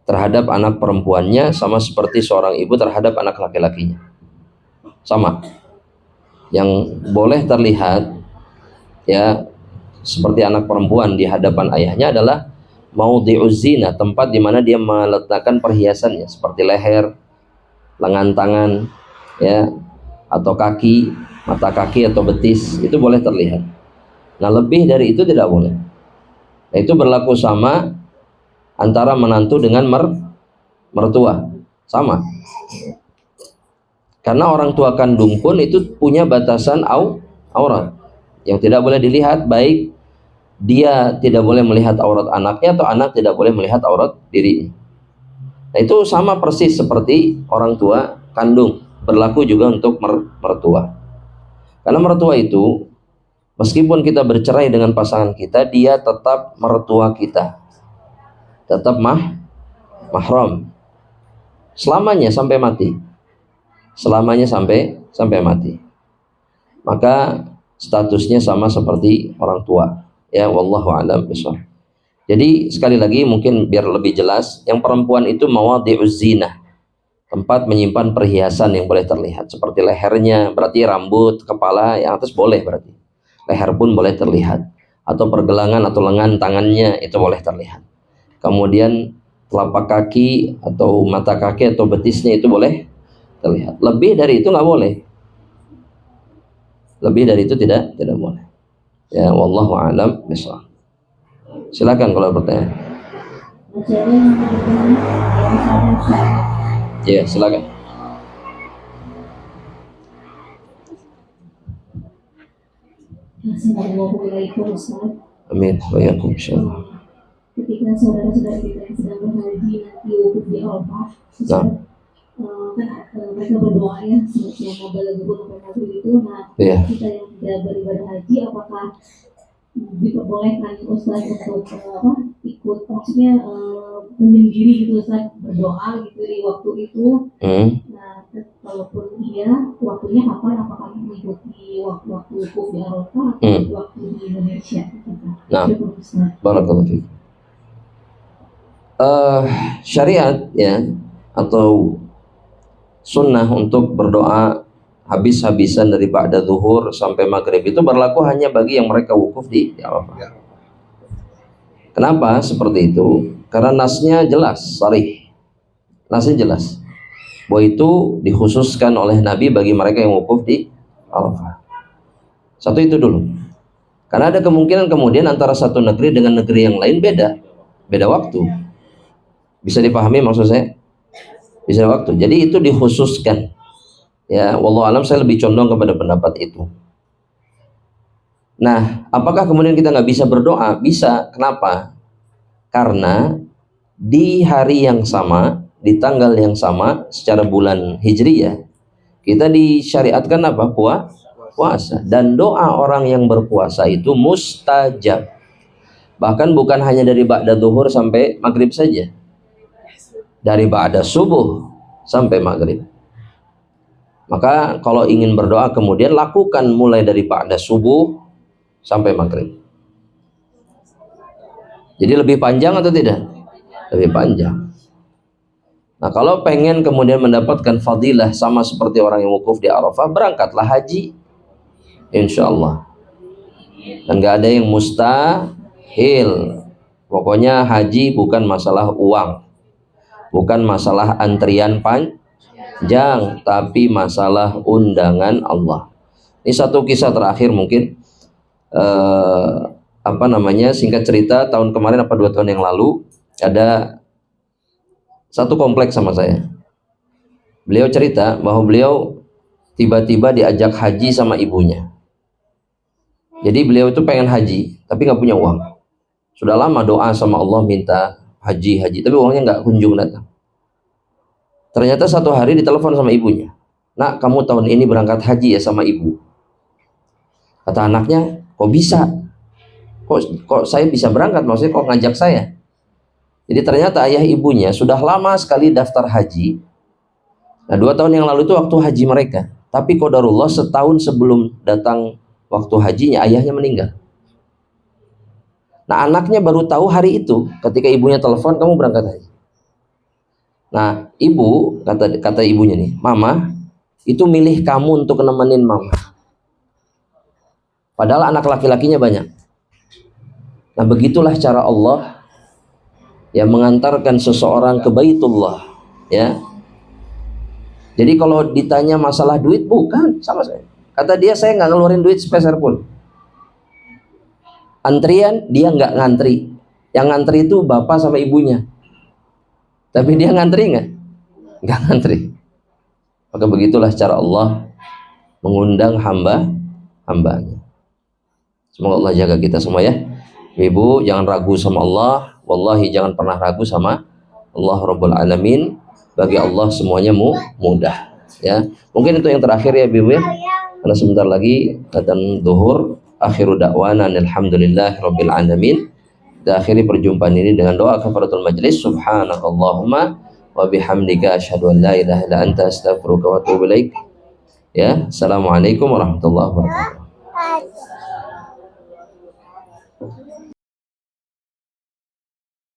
terhadap anak perempuannya, sama seperti seorang ibu terhadap anak laki-lakinya. Sama. Yang boleh terlihat ya seperti anak perempuan di hadapan ayahnya adalah maudhi'uz zina, tempat di mana dia meletakkan perhiasannya seperti leher, lengan tangan, ya, atau kaki, mata kaki atau betis, itu boleh terlihat. Nah, lebih dari itu tidak boleh. Nah, itu berlaku sama antara menantu dengan mertua, sama. Karena orang tua kandung pun itu punya batasan aurat yang tidak boleh dilihat, baik dia tidak boleh melihat aurat anaknya atau anak tidak boleh melihat aurat dirinya. Nah, itu sama persis seperti orang tua kandung, berlaku juga untuk mertua. Karena mertua itu meskipun kita bercerai dengan pasangan kita, dia tetap mertua kita, tetap mahram selamanya sampai mati, selamanya sampai mati. Maka statusnya sama seperti orang tua. Ya, wallahu a'lam bishawab. Jadi sekali lagi mungkin biar lebih jelas, yang perempuan itu mawadhi'uz zinah, tempat menyimpan perhiasan yang boleh terlihat seperti lehernya, berarti rambut, kepala yang atas boleh, berarti leher pun boleh terlihat, atau pergelangan atau lengan tangannya itu boleh terlihat. Kemudian telapak kaki atau mata kaki atau betisnya itu boleh terlihat. Lebih dari itu nggak boleh. Lebih dari itu tidak boleh. Ya, wallahu a'lam bishawab. Silakan kalau ada pertanyaan. Ya, silakan. Assalamualaikum Ustaz. Amin. Wa yakum insyaallah. ketika saudara-saudara kita yang sedang berhaji nanti wukuf di Arafah, kan mereka berdoa ya selama berlibur sampai maghrib itu. Nah, kita yang tidak beribadah haji, apakah diperbolehkan Ustaz untuk ikut, maksudnya menyendiri gitu Ustaz, berdoa gitu di waktu itu? Nah, kalaupun iya, waktunya kapan? Apakah mengikuti waktu wukuf di Arafah atau waktu di Indonesia? Nah, barakallahu fiik. Syariat ya atau sunnah untuk berdoa habis-habisan dari ba'da zuhur sampai maghrib itu berlaku hanya bagi yang mereka wukuf di Arafah. Kenapa seperti itu? Karena nasnya jelas, sharih. Nasnya jelas bahwa itu dikhususkan oleh Nabi bagi mereka yang wukuf di Arafah. Satu itu dulu. Karena ada kemungkinan kemudian antara satu negeri dengan negeri yang lain beda waktu. Bisa dipahami maksud saya? Bisa waktu. Jadi itu dikhususkan. Ya, wallahu alam, saya lebih condong kepada pendapat itu. Nah, apakah kemudian kita nggak bisa berdoa? Bisa. Kenapa? Karena di hari yang sama, di tanggal yang sama, secara bulan Hijriyah, kita disyariatkan apa? Puasa. Dan doa orang yang berpuasa itu mustajab. Bahkan bukan hanya dari ba'da zuhur sampai maghrib saja. Dari ba'da subuh sampai maghrib. Maka kalau ingin berdoa kemudian lakukan mulai dari ba'da subuh sampai maghrib. Jadi lebih panjang atau tidak? Lebih panjang. Nah, kalau pengen kemudian mendapatkan fadilah sama seperti orang yang wukuf di Arafah, berangkatlah haji, insya Allah. Dan gak ada yang mustahil. Pokoknya haji bukan masalah uang, bukan masalah antrian panjang, tapi masalah undangan Allah. Ini satu kisah terakhir mungkin, singkat cerita, tahun kemarin 2 tahun yang lalu ada satu kompleks sama saya. Beliau cerita bahwa beliau tiba-tiba diajak haji sama ibunya. Jadi beliau itu pengen haji tapi nggak punya uang. Sudah lama doa sama Allah minta haji, tapi uangnya nggak kunjung datang. Ternyata satu hari ditelepon sama ibunya, "Nak, kamu tahun ini berangkat haji ya sama ibu." Kata anaknya, "Kok bisa? Kok saya bisa berangkat? Maksudnya kok ngajak saya?" Jadi ternyata ayah ibunya sudah lama sekali daftar haji. Nah, 2 tahun yang lalu itu waktu haji mereka. Tapi qadarullah setahun sebelum datang waktu hajinya, ayahnya meninggal. Nah, anaknya baru tahu hari itu ketika ibunya telepon, "Kamu berangkat haji." Nah, ibu, kata ibunya nih, "Mama itu milih kamu untuk nemenin mama." Padahal anak laki-lakinya banyak. Nah, begitulah cara Allah yang mengantarkan seseorang ke Baitullah, ya. Jadi kalau ditanya masalah duit, bukan sama saya. Kata dia, "Saya nggak ngeluarin duit sepeser pun." Antrian dia nggak ngantri. Yang ngantri itu bapak sama ibunya. Tapi dia ngantri nggak? Nggak ngantri. Maka begitulah cara Allah mengundang hamba-hambanya. Semoga Allah jaga kita semua ya. Ibu, jangan ragu sama Allah. Wallahi jangan pernah ragu sama Allah Rabbul Alamin. Bagi Allah semuanya mudah. Ya, mungkin itu yang terakhir ya Ibu ya. Karena sebentar lagi adzan zuhur. Akhiru da'wana alhamdulillahi rabbil alamin. Kita akhiri perjumpaan ini dengan doa kafaratul majlis. Subhanakallahumma wa bihamdika asyhadu an la ilaha illa anta astaghfiruka wa atubu ilaik. Ya, assalamualaikum warahmatullahi wabarakatuh.